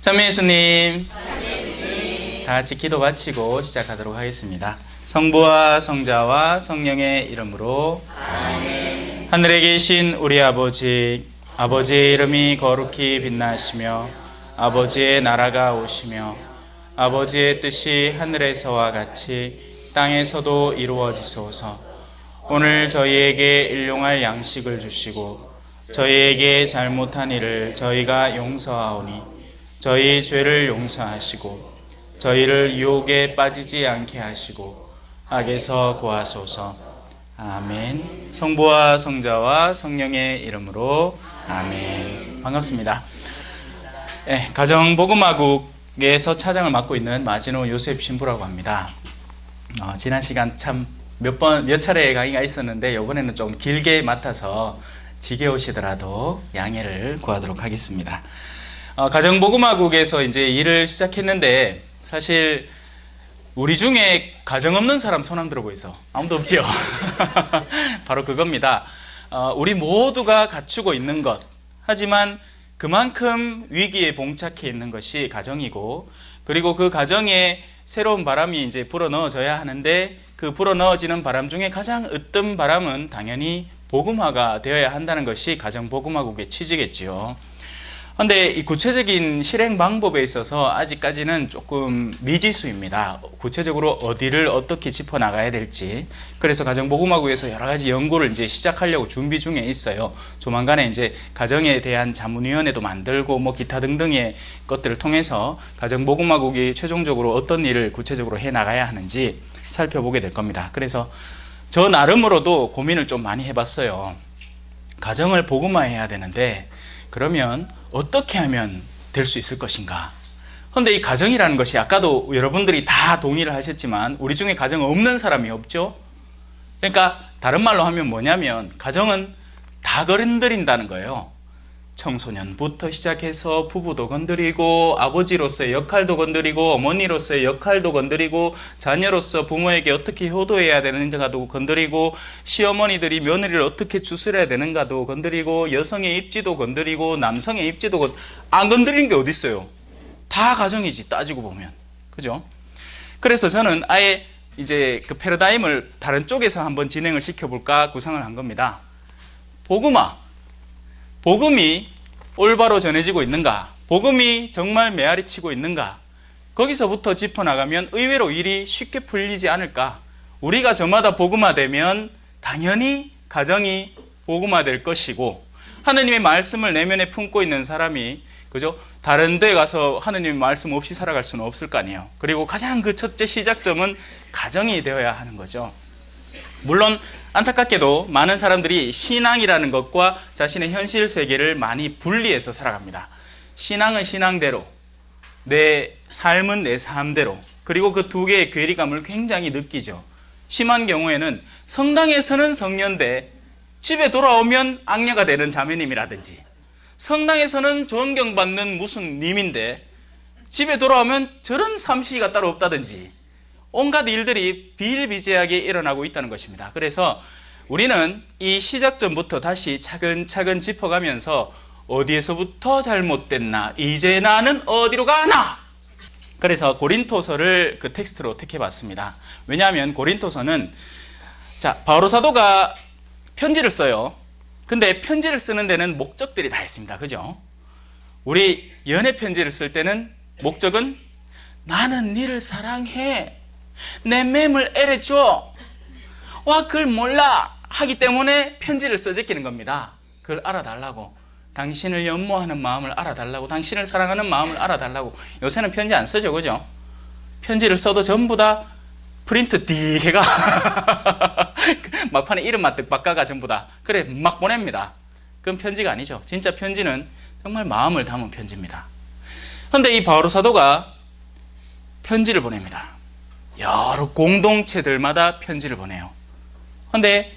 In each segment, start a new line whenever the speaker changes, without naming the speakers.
찬미 예수님, 다 같이 기도 마치고 시작하도록 하겠습니다. 성부와 성자와 성령의 이름으로 아멘. 하늘에 계신 우리 아버지, 아버지의 이름이 거룩히 빛나시며 아버지의 나라가 오시며 아버지의 뜻이 하늘에서와 같이 땅에서도 이루어지소서. 오늘 저희에게 일용할 양식을 주시고 저희에게 잘못한 일을 저희가 용서하오니 저희 죄를 용서하시고 저희를 유혹에 빠지지 않게 하시고 악에서 구하소서. 아멘. 성부와 성자와 성령의 이름으로 아멘. 반갑습니다. 가정복음화국에서 차장을 맡고 있는 마진호 요셉 신부라고 합니다. 지난 시간 참 몇 차례 강의가 있었는데 이번에는 좀 길게 맡아서 지겨우시더라도 양해를 구하도록 하겠습니다. 가정복음화국에서 이제 일을 시작했는데 사실 우리 중에 가정 없는 사람 손 한번 들어보이소. 아무도 없지요? 바로 그겁니다. 우리 모두가 갖추고 있는 것, 하지만 그만큼 위기에 봉착해 있는 것이 가정이고, 그리고 그 가정에 새로운 바람이 이제 불어넣어져야 하는데 그 불어넣어지는 바람 중에 가장 으뜸 바람은 당연히 복음화가 되어야 한다는 것이 가정복음화국의 취지겠지요. 그런데 이 구체적인 실행 방법에 있어서 아직까지는 조금 미지수입니다. 구체적으로 어디를 어떻게 짚어나가야 될지. 그래서 가정복음화국에서 여러 가지 연구를 이제 시작하려고 준비 중에 있어요. 조만간에 이제 가정에 대한 자문위원회도 만들고 뭐 기타 등등의 것들을 통해서 가정복음화국이 최종적으로 어떤 일을 구체적으로 해 나가야 하는지 살펴보게 될 겁니다. 그래서 저 나름으로도 고민을 좀 많이 해봤어요. 가정을 복음화해야 되는데 그러면 어떻게 하면 될 수 있을 것인가? 그런데 이 가정이라는 것이 아까도 여러분들이 다 동의를 하셨지만 우리 중에 가정 없는 사람이 없죠? 그러니까 다른 말로 하면 뭐냐면 가정은 다 건드린다는 거예요. 청소년부터 시작해서 부부도 건드리고 아버지로서의 역할도 건드리고 어머니로서의 역할도 건드리고 자녀로서 부모에게 어떻게 효도해야 되는가도 건드리고 시어머니들이 며느리를 어떻게 추스려야 되는가도 건드리고 여성의 입지도 건드리고 남성의 입지도 안 건드리는 게 어디 있어요? 다 가정이지 따지고 보면. 그죠? 그래서 저는 아예 이제 그 패러다임을 다른 쪽에서 한번 진행을 시켜볼까 구상을 한 겁니다. 복음이 올바로 전해지고 있는가? 복음이 정말 메아리 치고 있는가? 거기서부터 짚어나가면 의외로 일이 쉽게 풀리지 않을까? 우리가 저마다 복음화되면 당연히 가정이 복음화될 것이고 하느님의 말씀을 내면에 품고 있는 사람이 그죠? 다른 데 가서 하느님의 말씀 없이 살아갈 수는 없을 거 아니에요. 그리고 가장 그 첫째 시작점은 가정이 되어야 하는 거죠. 물론 안타깝게도 많은 사람들이 신앙이라는 것과 자신의 현실 세계를 많이 분리해서 살아갑니다. 신앙은 신앙대로, 내 삶은 내 삶대로, 그리고 그 두 개의 괴리감을 굉장히 느끼죠. 심한 경우에는 성당에서는 성년대, 집에 돌아오면 악녀가 되는 자매님이라든지, 성당에서는 존경받는 무슨 님인데 집에 돌아오면 저런 삼시가 따로 없다든지 온갖 일들이 비일비재하게 일어나고 있다는 것입니다. 그래서 우리는 이 시작점부터 다시 차근차근 짚어가면서 어디에서부터 잘못됐나, 이제 나는 어디로 가나. 그래서 고린토서를 그 텍스트로 택해봤습니다. 왜냐하면 고린토서는 바울 사도가 편지를 써요. 근데 편지를 쓰는 데는 목적들이 다 있습니다. 그죠? 우리 연애 편지를 쓸 때는 목적은 나는 니를 사랑해, 내 맴을 애래줘, 와 그걸 몰라 하기 때문에 편지를 써제끼는 겁니다. 그걸 알아달라고, 당신을 연모하는 마음을 알아달라고, 당신을 사랑하는 마음을 알아달라고. 요새는 편지 안 쓰죠, 그죠? 편지를 써도 전부 다 프린트 띠 해가 막판에 이름만 뜩 바꿔가 전부 다 그래 막 보냅니다. 그건 편지가 아니죠. 진짜 편지는 정말 마음을 담은 편지입니다. 그런데 이 바울 사도가 편지를 보냅니다. 여러 공동체들마다 편지를 보내요. 그런데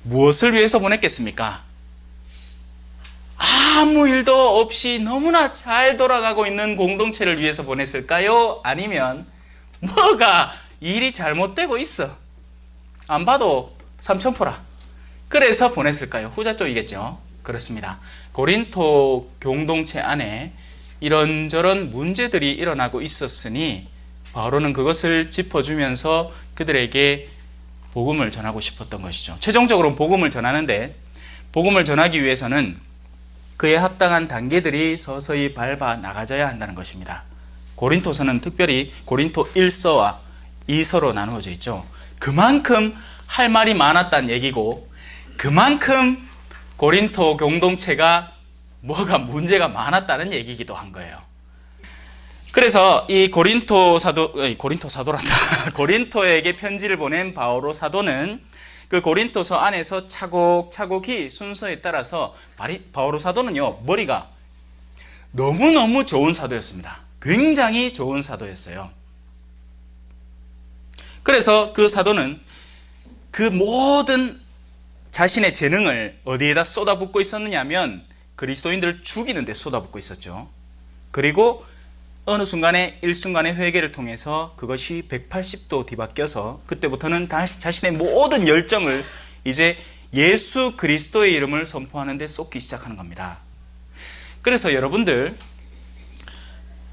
무엇을 위해서 보냈겠습니까? 아무 일도 없이 너무나 잘 돌아가고 있는 공동체를 위해서 보냈을까요? 아니면 뭐가 일이 잘못되고 있어, 안 봐도 삼천포라, 그래서 보냈을까요? 후자 쪽이겠죠. 그렇습니다. 고린토 공동체 안에 이런저런 문제들이 일어나고 있었으니 바울은 그것을 짚어주면서 그들에게 복음을 전하고 싶었던 것이죠. 최종적으로 복음을 전하는데, 복음을 전하기 위해서는 그에 합당한 단계들이 서서히 밟아 나가져야 한다는 것입니다. 고린토서는 특별히 고린토 1서와 2서로 나누어져 있죠. 그만큼 할 말이 많았다는 얘기고, 그만큼 고린토 공동체가 뭐가 문제가 많았다는 얘기이기도 한 거예요. 그래서 이 고린토 사도란다. 고린토에게 편지를 보낸 바오로 사도는 그 고린토서 안에서 차곡차곡히 순서에 따라서 바오로 사도는요, 머리가 너무너무 좋은 사도였습니다. 굉장히 좋은 사도였어요. 그래서 그 사도는 그 모든 자신의 재능을 어디에다 쏟아붓고 있었느냐 하면 그리스도인들을 죽이는 데 쏟아붓고 있었죠. 그리고 어느 순간에 일순간의 회개를 통해서 그것이 180도 뒤바뀌어서 그때부터는 다시 자신의 모든 열정을 이제 예수 그리스도의 이름을 선포하는 데 쏟기 시작하는 겁니다. 그래서 여러분들,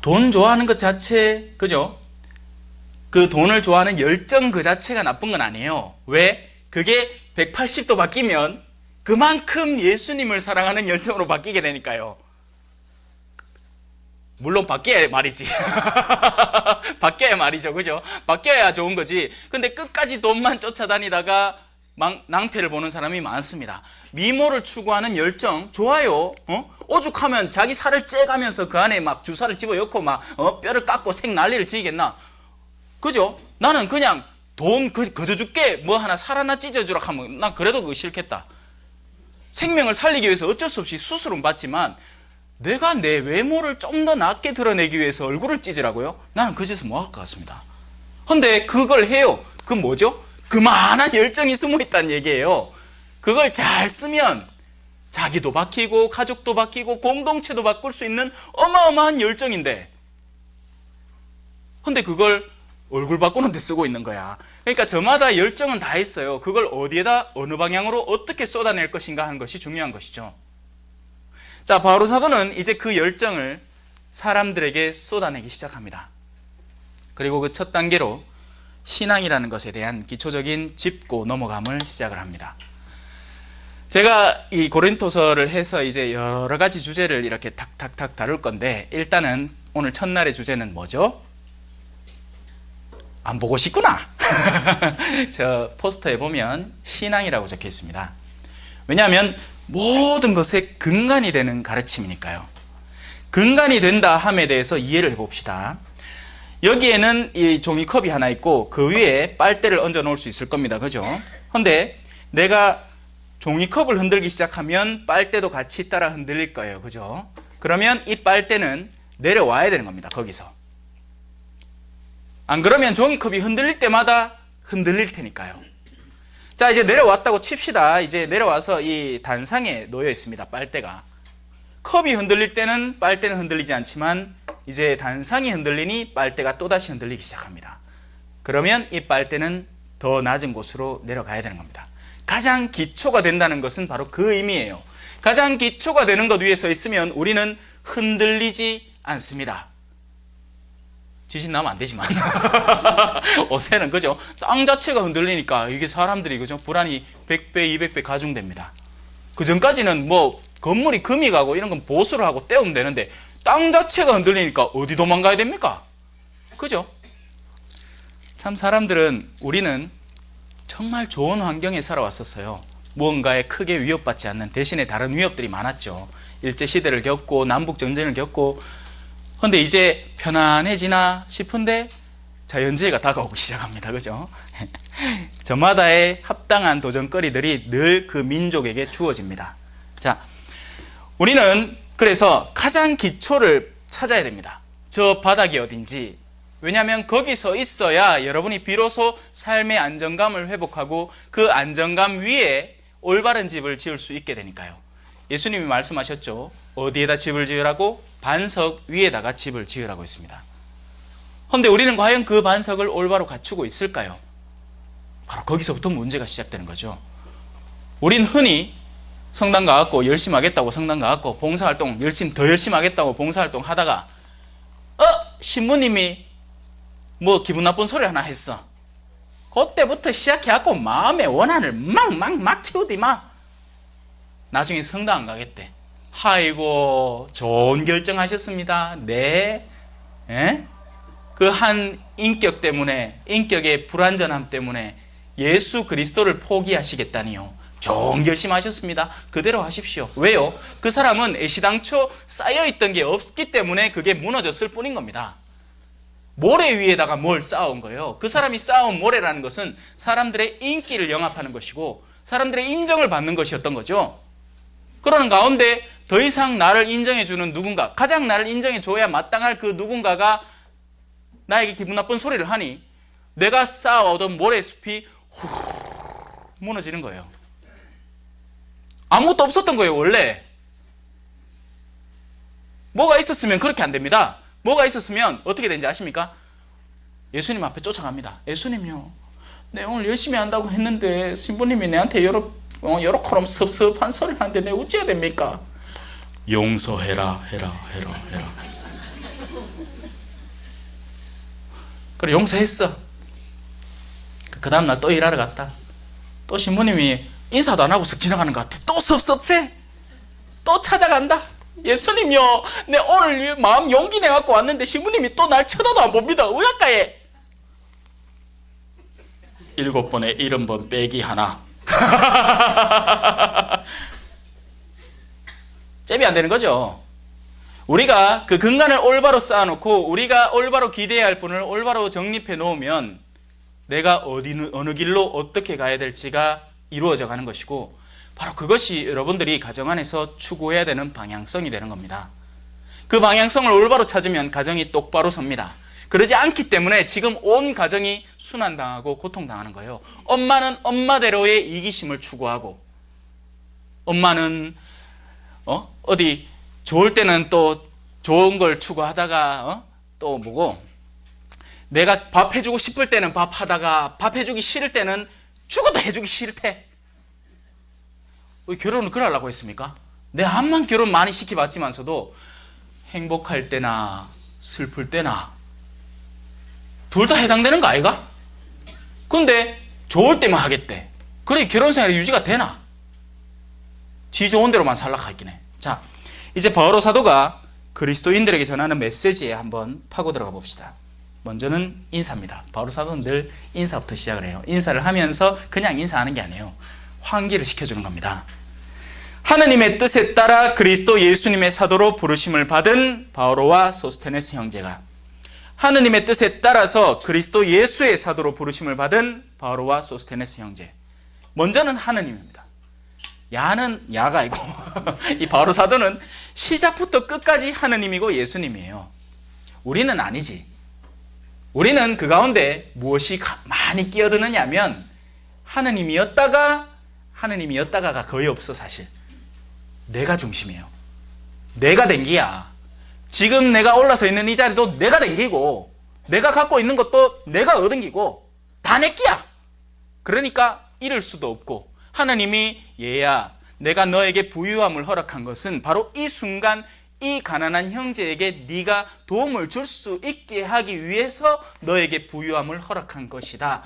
돈 좋아하는 것 자체, 그죠? 그 돈을 좋아하는 열정 그 자체가 나쁜 건 아니에요. 왜? 그게 180도 바뀌면 그만큼 예수님을 사랑하는 열정으로 바뀌게 되니까요. 물론 바뀌어야 말이지. 바뀌어야 말이죠. 그죠? 바뀌어야 좋은 거지. 근데 끝까지 돈만 쫓아다니다가 낭패를 보는 사람이 많습니다. 미모를 추구하는 열정 좋아요. 오죽하면 자기 살을 째가면서 그 안에 막 주사를 집어넣고 막 뼈를 깎고 생 난리를 지겠나. 그죠? 나는 그냥 돈 거저 줄게 뭐 하나 살 하나 찢어주라 하면 난 그래도 그거 싫겠다. 생명을 살리기 위해서 어쩔 수 없이 수술은 받지만 내가 내 외모를 좀 더 낫게 드러내기 위해서 얼굴을 찢으라고요? 나는 그 짓을 못 할 것 같습니다. 근데 그걸 해요. 그 뭐죠? 그만한 열정이 숨어 있다는 얘기예요. 그걸 잘 쓰면 자기도 바뀌고 가족도 바뀌고 공동체도 바꿀 수 있는 어마어마한 열정인데, 근데 그걸 얼굴 바꾸는 데 쓰고 있는 거야. 그러니까 저마다 열정은 다 있어요. 그걸 어디에다 어느 방향으로 어떻게 쏟아낼 것인가 하는 것이 중요한 것이죠. 자, 바오로 사도는 이제 그 열정을 사람들에게 쏟아내기 시작합니다. 그리고 그 첫 단계로 신앙이라는 것에 대한 기초적인 짚고 넘어감을 시작을 합니다. 제가 이 고린토서를 해서 이제 여러 가지 주제를 이렇게 탁탁탁 다룰 건데, 일단은 오늘 첫날의 주제는 뭐죠? 안 보고 싶구나. 저 포스터에 보면 신앙이라고 적혀 있습니다. 왜냐하면 모든 것의 근간이 되는 가르침이니까요. 근간이 된다 함에 대해서 이해를 해봅시다. 여기에는 이 종이컵이 하나 있고 그 위에 빨대를 얹어 놓을 수 있을 겁니다. 그죠? 근데 내가 종이컵을 흔들기 시작하면 빨대도 같이 따라 흔들릴 거예요. 그죠? 그러면 이 빨대는 내려와야 되는 겁니다. 거기서. 안 그러면 종이컵이 흔들릴 때마다 흔들릴 테니까요. 자, 이제 내려왔다고 칩시다. 이제 내려와서 이 단상에 놓여 있습니다. 빨대가. 컵이 흔들릴 때는 빨대는 흔들리지 않지만 이제 단상이 흔들리니 빨대가 또다시 흔들리기 시작합니다. 그러면 이 빨대는 더 낮은 곳으로 내려가야 되는 겁니다. 가장 기초가 된다는 것은 바로 그 의미예요. 가장 기초가 되는 것 위에 서 있으면 우리는 흔들리지 않습니다. 지진 나면 안 되지만 옷에는 그죠? 땅 자체가 흔들리니까 이게 사람들이 그죠? 불안이 100배, 200배 가중됩니다. 그 전까지는 뭐 건물이 금이 가고 이런 건 보수를 하고 떼우면 되는데 땅 자체가 흔들리니까 어디 도망가야 됩니까? 그죠? 참 우리는 정말 좋은 환경에 살아왔었어요. 무언가에 크게 위협받지 않는, 대신에 다른 위협들이 많았죠. 일제시대를 겪고 남북전쟁을 겪고, 근데 이제 편안해지나 싶은데 자연재해가 다가오기 시작합니다. 그죠? 저마다의 합당한 도전거리들이 늘 그 민족에게 주어집니다. 자, 우리는 그래서 가장 기초를 찾아야 됩니다. 저 바닥이 어딘지. 왜냐하면 거기서 있어야 여러분이 비로소 삶의 안정감을 회복하고 그 안정감 위에 올바른 집을 지을 수 있게 되니까요. 예수님이 말씀하셨죠. 어디에다 집을 지으라고? 반석 위에다가 집을 지으라고 했습니다. 그런데 우리는 과연 그 반석을 올바로 갖추고 있을까요? 바로 거기서부터 문제가 시작되는 거죠. 우린 흔히 성당 가갖고 열심히 하겠다고 성당 가갖고 봉사활동 더 열심히 하겠다고 봉사활동 하다가 신부님이 뭐 기분 나쁜 소리 하나 했어. 그때부터 시작해갖고 마음의 원한을 막 키우디 마. 나중에 성당 안 가겠대. 아이고, 좋은 결정하셨습니다. 네. 그 한 인격 때문에, 인격의 불완전함 때문에 예수 그리스도를 포기하시겠다니요. 좋은 결심하셨습니다. 그대로 하십시오. 왜요? 그 사람은 애시당초 쌓여있던 게 없기 때문에 그게 무너졌을 뿐인 겁니다. 모래 위에다가 뭘 쌓아온 거예요. 그 사람이 쌓아온 모래라는 것은 사람들의 인기를 영합하는 것이고 사람들의 인정을 받는 것이었던 거죠. 그러는 가운데 더 이상 나를 인정해주는 누군가, 가장 나를 인정해줘야 마땅할 그 누군가가 나에게 기분 나쁜 소리를 하니 내가 쌓아오던 모래숲이 무너지는 거예요. 아무것도 없었던 거예요. 원래 뭐가 있었으면 그렇게 안 됩니다. 뭐가 있었으면 어떻게 되는지 아십니까? 예수님 앞에 쫓아갑니다. 예수님요, 내 오늘 열심히 한다고 했는데 신부님이 내한테 요렇게 섭섭한 소리를 하는데 내가 어찌해야 됩니까? 용서해라. 그래, 용서했어. 그 다음날 또 일하러 갔다. 또 신부님이 인사도 안 하고 쓱 지나가는 것 같아. 또 섭섭해. 또 찾아간다. 예수님요, 내 오늘 마음 용기 내갖고 왔는데 신부님이 또 날 쳐다도 안 봅니다. 의학가에 7번에 70번 빼기 하나. 잽이 안 되는 거죠. 우리가 그 근간을 올바로 쌓아놓고 우리가 올바로 기대해야 할 분을 올바로 정립해 놓으면 내가 어느 길로 어떻게 가야 될지가 이루어져 가는 것이고, 바로 그것이 여러분들이 가정 안에서 추구해야 되는 방향성이 되는 겁니다. 그 방향성을 올바로 찾으면 가정이 똑바로 섭니다. 그러지 않기 때문에 지금 온 가정이 순환당하고 고통당하는 거예요. 엄마는 엄마대로의 이기심을 추구하고, 엄마는 어디 좋을 때는 또 좋은 걸 추구하다가 또 뭐고, 내가 밥 해주고 싶을 때는 밥 하다가 밥 해주기 싫을 때는 죽어도 해주기 싫대. 왜 결혼을 그래 하려고 했습니까? 내 암만 결혼 많이 시켜봤지만서도 행복할 때나 슬플 때나 둘 다 해당되는 거 아이가? 근데 좋을 때만 하겠대. 그래 결혼 생활이 유지가 되나? 지 좋은 대로만 살라고 하긴 해. 자, 이제 바오로 사도가 그리스도인들에게 전하는 메시지에 한번 파고 들어가 봅시다. 먼저는 인사입니다. 바오로 사도는 늘 인사부터 시작을 해요. 인사를 하면서 그냥 인사하는 게 아니에요. 환기를 시켜주는 겁니다. 하느님의 뜻에 따라 그리스도 예수님의 사도로 부르심을 받은 바오로와 소스테네스 형제가, 하느님의 뜻에 따라서 그리스도 예수의 사도로 부르심을 받은 바오로와 소스테네스 형제. 먼저는 하느님입니다. 야는 야가 아니고 이 바오로 사도는 시작부터 끝까지 하느님이고 예수님이에요. 우리는 아니지. 우리는 그 가운데 무엇이 많이 끼어드느냐면 하느님이었다가가 거의 없어. 사실 내가 중심이에요. 내가 댕기야. 지금 내가 올라서 있는 이 자리도 내가 댕기고, 내가 갖고 있는 것도 내가 얻은기고, 다 내끼야. 그러니까 잃을 수도 없고, 하나님이 얘야 내가 너에게 부유함을 허락한 것은 바로 이 순간 이 가난한 형제에게 네가 도움을 줄 수 있게 하기 위해서 너에게 부유함을 허락한 것이다.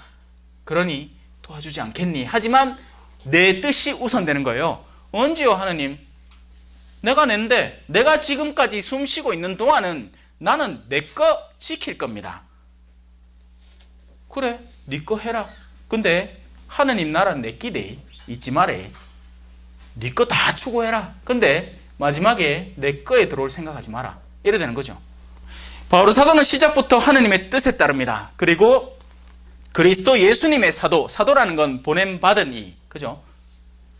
그러니 도와주지 않겠니? 하지만 내 뜻이 우선되는 거예요. 언제요 하나님? 내가 낸데 내가 지금까지 숨 쉬고 있는 동안은 나는 내 거 지킬 겁니다. 그래, 네 거 해라. 근데 하나님 나라 내 끼대 잊지 마래. 네 거 다 추구해라. 근데 마지막에 내 거에 들어올 생각하지 마라. 이래 되는 거죠. 바오로 사도는 시작부터 하느님의 뜻에 따릅니다. 그리고 그리스도 예수님의 사도라는 건 보냄받은 이, 그죠?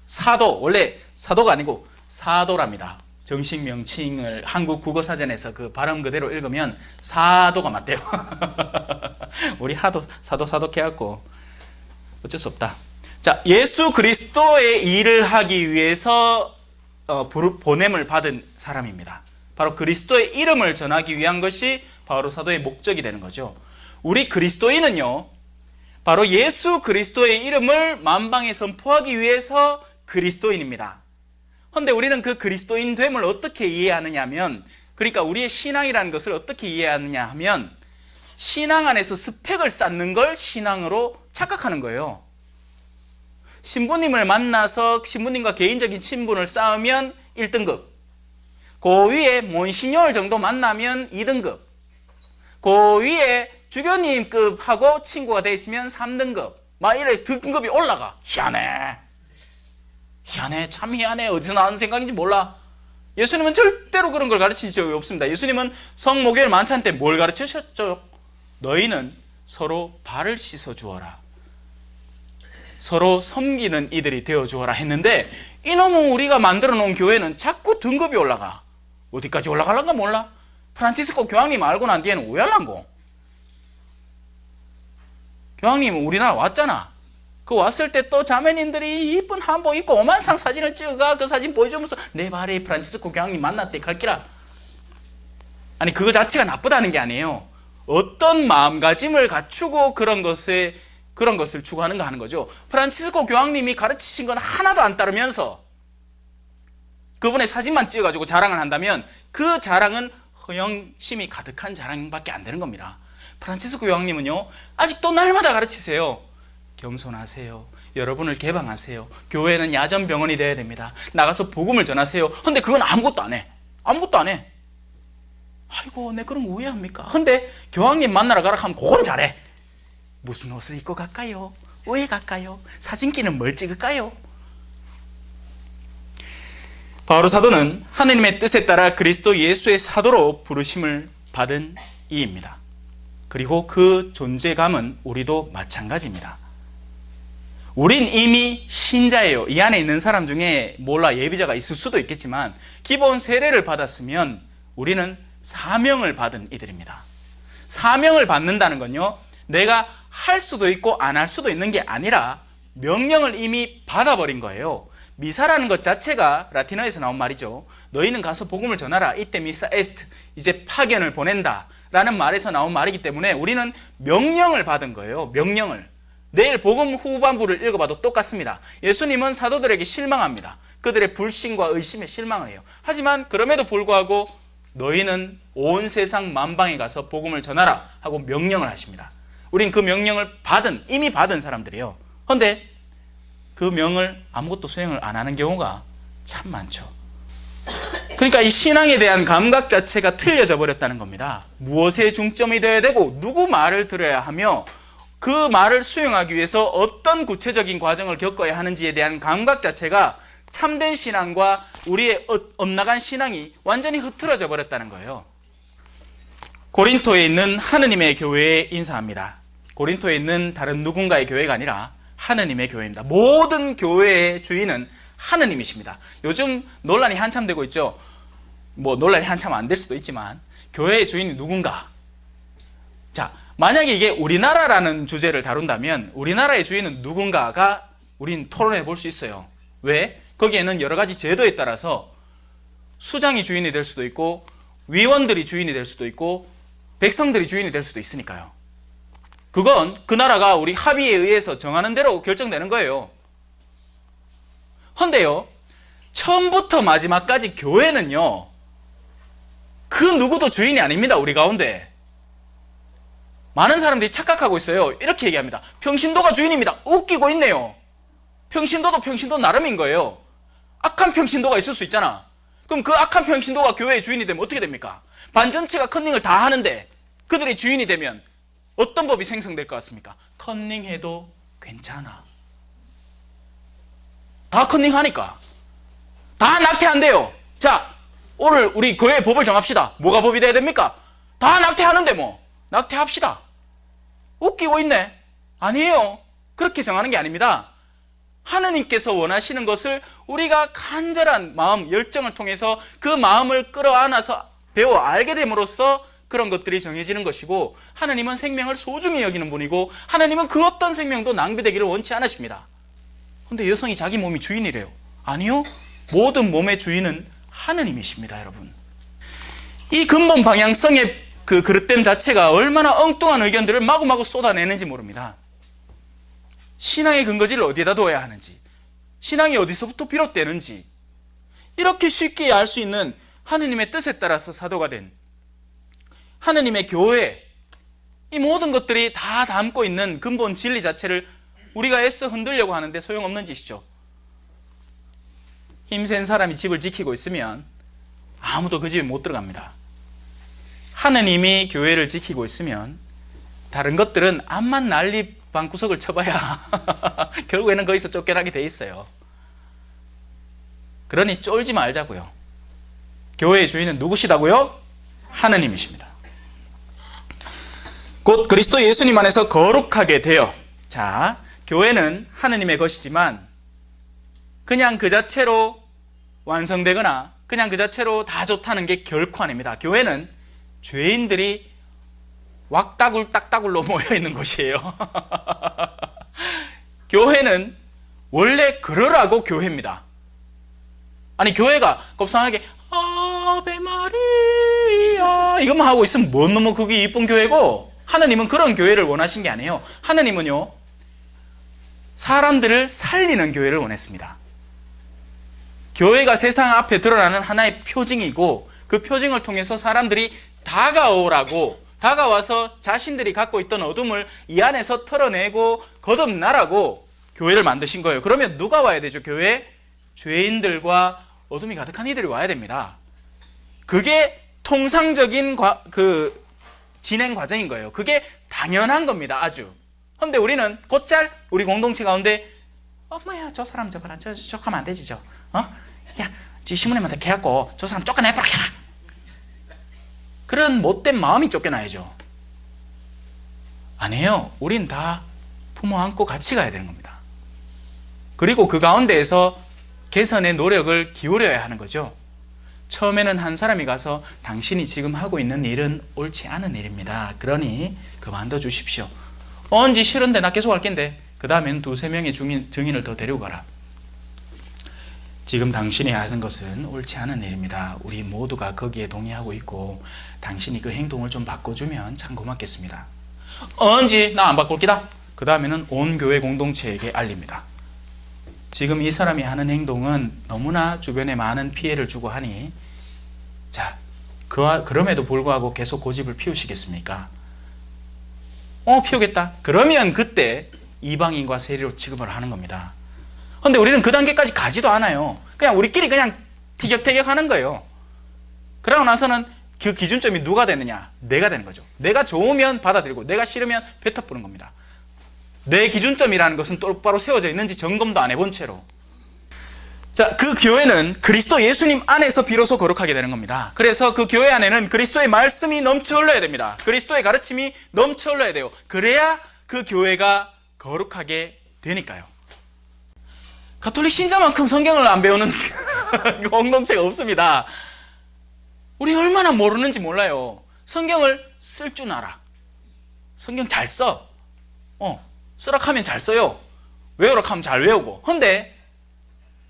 사도, 원래 사도가 아니고 사도랍니다. 정식 명칭을 한국 국어사전에서 그 발음 그대로 읽으면 사도가 맞대요. 우리 사도 해갖고 어쩔 수 없다. 자, 예수 그리스도의 일을 하기 위해서 보냄을 받은 사람입니다. 바로 그리스도의 이름을 전하기 위한 것이 바오로 사도의 목적이 되는 거죠. 우리 그리스도인은요, 바로 예수 그리스도의 이름을 만방에 선포하기 위해서 그리스도인입니다. 그런데 우리는 그 그리스도인 됨을 어떻게 이해하느냐 하면, 그러니까 우리의 신앙이라는 것을 어떻게 이해하느냐 하면, 신앙 안에서 스펙을 쌓는 걸 신앙으로 착각하는 거예요. 신부님을 만나서 신부님과 개인적인 친분을 쌓으면 1등급, 그 위에 몬시뇰 정도 만나면 2등급, 그 위에 주교님급하고 친구가 돼 있으면 3등급, 막 이래 등급이 올라가. 희한해. 참 희한해. 어디서 나오는 생각인지 몰라. 예수님은 절대로 그런 걸 가르친 적이 없습니다. 예수님은 성목요일 만찬 때 뭘 가르치셨죠? 너희는 서로 발을 씻어 주어라, 서로 섬기는 이들이 되어 주어라 했는데, 이놈은 우리가 만들어 놓은 교회는 자꾸 등급이 올라가. 어디까지 올라가려는가 몰라. 프란치스코 교황님 알고 난 뒤에는 오해할란고. 교황님은 우리나라 왔잖아. 그 왔을 때 또 자매님들이 이쁜 한복 입고 오만상 사진을 찍어가 그 사진 보여주면서 내 발에 프란치스코 교황님 만났대 갈기라. 아니, 그거 자체가 나쁘다는 게 아니에요. 어떤 마음가짐을 갖추고 그런 것을 추구하는가 하는 거죠. 프란치스코 교황님이 가르치신 건 하나도 안 따르면서 그분의 사진만 찍어가지고 자랑을 한다면 그 자랑은 허영심이 가득한 자랑밖에 안 되는 겁니다. 프란치스코 교황님은요, 아직도 날마다 가르치세요. 겸손하세요. 여러분을 개방하세요. 교회는 야전병원이 되어야 됩니다. 나가서 복음을 전하세요. 근데 그건 아무것도 안 해. 아무것도 안 해. 아이고, 내 그런 거 오해합니까? 근데 교황님 만나러 가라 하면 그건 잘해. 무슨 옷을 입고 갈까요? 왜 갈까요? 사진기는 뭘 찍을까요? 바오로 사도는 하느님의 뜻에 따라 그리스도 예수의 사도로 부르심을 받은 이입니다. 그리고 그 존재감은 우리도 마찬가지입니다. 우린 이미 신자예요. 이 안에 있는 사람 중에 몰라 예비자가 있을 수도 있겠지만 기본 세례를 받았으면 우리는 사명을 받은 이들입니다. 사명을 받는다는 건요, 내가 할 수도 있고 안 할 수도 있는 게 아니라 명령을 이미 받아버린 거예요. 미사라는 것 자체가 라틴어에서 나온 말이죠. 너희는 가서 복음을 전하라. 이때 미사 에스트, 이제 파견을 보낸다 라는 말에서 나온 말이기 때문에 우리는 명령을 받은 거예요. 명령을. 내일 복음 후반부를 읽어봐도 똑같습니다. 예수님은 사도들에게 실망합니다. 그들의 불신과 의심에 실망을 해요. 하지만 그럼에도 불구하고 너희는 온 세상 만방에 가서 복음을 전하라 하고 명령을 하십니다. 우린 그 명령을 이미 받은 사람들이에요. 그런데 그 명을 아무것도 수행을 안 하는 경우가 참 많죠. 그러니까 이 신앙에 대한 감각 자체가 틀려져 버렸다는 겁니다. 무엇에 중점이 되어야 되고 누구 말을 들어야 하며 그 말을 수행하기 위해서 어떤 구체적인 과정을 겪어야 하는지에 대한 감각 자체가 참된 신앙과 우리의 엇나간 신앙이 완전히 흐트러져 버렸다는 거예요. 고린토에 있는 하느님의 교회에 인사합니다. 고린토에 있는 다른 누군가의 교회가 아니라 하느님의 교회입니다. 모든 교회의 주인은 하느님이십니다. 요즘 논란이 한참 되고 있죠. 논란이 한참 안 될 수도 있지만 교회의 주인이 누군가. 자, 만약에 이게 우리나라라는 주제를 다룬다면 우리나라의 주인은 누군가가 우린 토론해 볼 수 있어요. 왜? 거기에는 여러 가지 제도에 따라서 수장이 주인이 될 수도 있고 위원들이 주인이 될 수도 있고 백성들이 주인이 될 수도 있으니까요. 그건 그 나라가 우리 합의에 의해서 정하는 대로 결정되는 거예요. 헌데요, 처음부터 마지막까지 교회는요, 그 누구도 주인이 아닙니다. 우리 가운데 많은 사람들이 착각하고 있어요. 이렇게 얘기합니다. 평신도가 주인입니다. 웃기고 있네요. 평신도도 평신도 나름인 거예요. 악한 평신도가 있을 수 있잖아. 그럼 그 악한 평신도가 교회의 주인이 되면 어떻게 됩니까? 반전체가 컨닝을 다 하는데 그들이 주인이 되면 어떤 법이 생성될 것 같습니까? 컨닝해도 괜찮아. 다 컨닝하니까. 다 낙태한대요. 자, 오늘 우리 교회 법을 정합시다. 뭐가 법이 돼야 됩니까? 다 낙태하는데 뭐. 낙태합시다. 웃기고 있네. 아니에요. 그렇게 정하는 게 아닙니다. 하느님께서 원하시는 것을 우리가 간절한 마음, 열정을 통해서 그 마음을 끌어안아서 배워 알게 됨으로써 그런 것들이 정해지는 것이고, 하느님은 생명을 소중히 여기는 분이고 하느님은 그 어떤 생명도 낭비되기를 원치 않으십니다. 그런데 여성이 자기 몸이 주인이래요. 아니요. 모든 몸의 주인은 하느님이십니다. 여러분, 이 근본 방향성의 그 그릇됨 자체가 얼마나 엉뚱한 의견들을 마구마구 쏟아내는지 모릅니다. 신앙의 근거지를 어디에다 둬야 하는지, 신앙이 어디서부터 비롯되는지, 이렇게 쉽게 알 수 있는 하느님의 뜻에 따라서 사도가 된 하느님의 교회, 이 모든 것들이 다 담고 있는 근본 진리 자체를 우리가 애써 흔들려고 하는데 소용없는 짓이죠. 힘센 사람이 집을 지키고 있으면 아무도 그 집에 못 들어갑니다. 하느님이 교회를 지키고 있으면 다른 것들은 암만 난리 방구석을 쳐봐야 결국에는 거기서 쫓겨나게 돼 있어요. 그러니 쫄지 말자고요. 교회의 주인은 누구시다고요? 하느님이십니다. 곧 그리스도 예수님 안에서 거룩하게 되어, 자, 교회는 하느님의 것이지만 그냥 그 자체로 완성되거나 그냥 그 자체로 다 좋다는 게 결코 아닙니다. 교회는 죄인들이 왁다굴 딱다굴로 모여있는 곳이에요. 교회는 원래 그러라고 교회입니다. 아니, 교회가 곱상하게 아베 마리아 이것만 하고 있으면 뭔 놈의 그게 이쁜 교회고, 하느님은 그런 교회를 원하신 게 아니에요. 하느님은요, 사람들을 살리는 교회를 원했습니다. 교회가 세상 앞에 드러나는 하나의 표징이고, 그 표징을 통해서 사람들이 다가와서 자신들이 갖고 있던 어둠을 이 안에서 털어내고 거듭나라고 교회를 만드신 거예요. 그러면 누가 와야 되죠? 교회에? 죄인들과 어둠이 가득한 이들이 와야 됩니다. 그게 통상적인 진행 과정인 거예요. 그게 당연한 겁니다. 아주. 근데 우리는 곧잘 우리 공동체 가운데 뭐야 저 사람 저거라 저 하면 안 되지 저. 야, 지 시무님한테 개갖고 저 사람 쫓겨내버려. 그런 못된 마음이 쫓겨나야죠. 아니에요. 우린 다 부모 안고 같이 가야 되는 겁니다. 그리고 그 가운데에서 개선의 노력을 기울여야 하는 거죠. 처음에는 한 사람이 가서 당신이 지금 하고 있는 일은 옳지 않은 일입니다. 그러니 그만둬 주십시오. 언제 싫은데 나 계속 할 낀데. 그 다음에는 2-3명의 증인을 더 데리고 가라. 지금 당신이 하는 것은 옳지 않은 일입니다. 우리 모두가 거기에 동의하고 있고 당신이 그 행동을 좀 바꿔주면 참 고맙겠습니다. 언제 나 안 바꿀 기다. 그 다음에는 온 교회 공동체에게 알립니다. 지금 이 사람이 하는 행동은 너무나 주변에 많은 피해를 주고 하니, 자, 그럼에도 불구하고 계속 고집을 피우시겠습니까? 피우겠다. 그러면 그때 이방인과 세리로 취급을 하는 겁니다. 근데 우리는 그 단계까지 가지도 않아요. 그냥 우리끼리 그냥 티격태격 하는 거예요. 그러고 나서는 그 기준점이 누가 되느냐? 내가 되는 거죠. 내가 좋으면 받아들이고 내가 싫으면 뱉어부는 겁니다. 내 기준점이라는 것은 똑바로 세워져 있는지 점검도 안 해본 채로. 자, 그 교회는 그리스도 예수님 안에서 비로소 거룩하게 되는 겁니다. 그래서 그 교회 안에는 그리스도의 말씀이 넘쳐 흘러야 됩니다. 그리스도의 가르침이 넘쳐 흘러야 돼요. 그래야 그 교회가 거룩하게 되니까요. 가톨릭 신자만큼 성경을 안 배우는 공동체가 없습니다. 우리 얼마나 모르는지 몰라요. 성경을 쓸 줄 알아. 성경 잘 써. 쓰라하면 잘 써요. 외우라고 하면 잘 외우고. 근데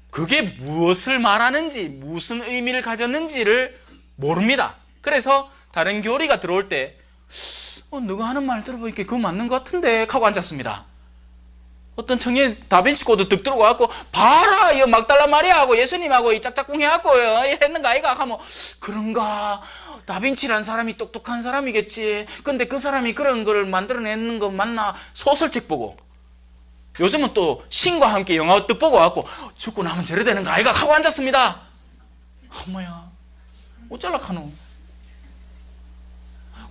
그게 무엇을 말하는지, 무슨 의미를 가졌는지를 모릅니다. 그래서 다른 교리가 들어올 때 누가 하는 말 들어보니까 그거 맞는 것 같은데 하고 앉았습니다. 어떤 청년 다빈치 코드 득 들어와갖고 봐라 이거 막달란 말이야 하고 예수님하고 이 짝짝꿍 해갖고 했는가 아이가 하면 그런가, 다빈치란 사람이 똑똑한 사람이겠지. 근데 그 사람이 그런 거를 만들어내는 거 맞나? 소설책 보고. 요즘은 또 신과 함께 영화 뜻 보고 와갖고 죽고 나면 저래 되는 거 아이가 하고 앉았습니다. 뭐야 어쩌라카노.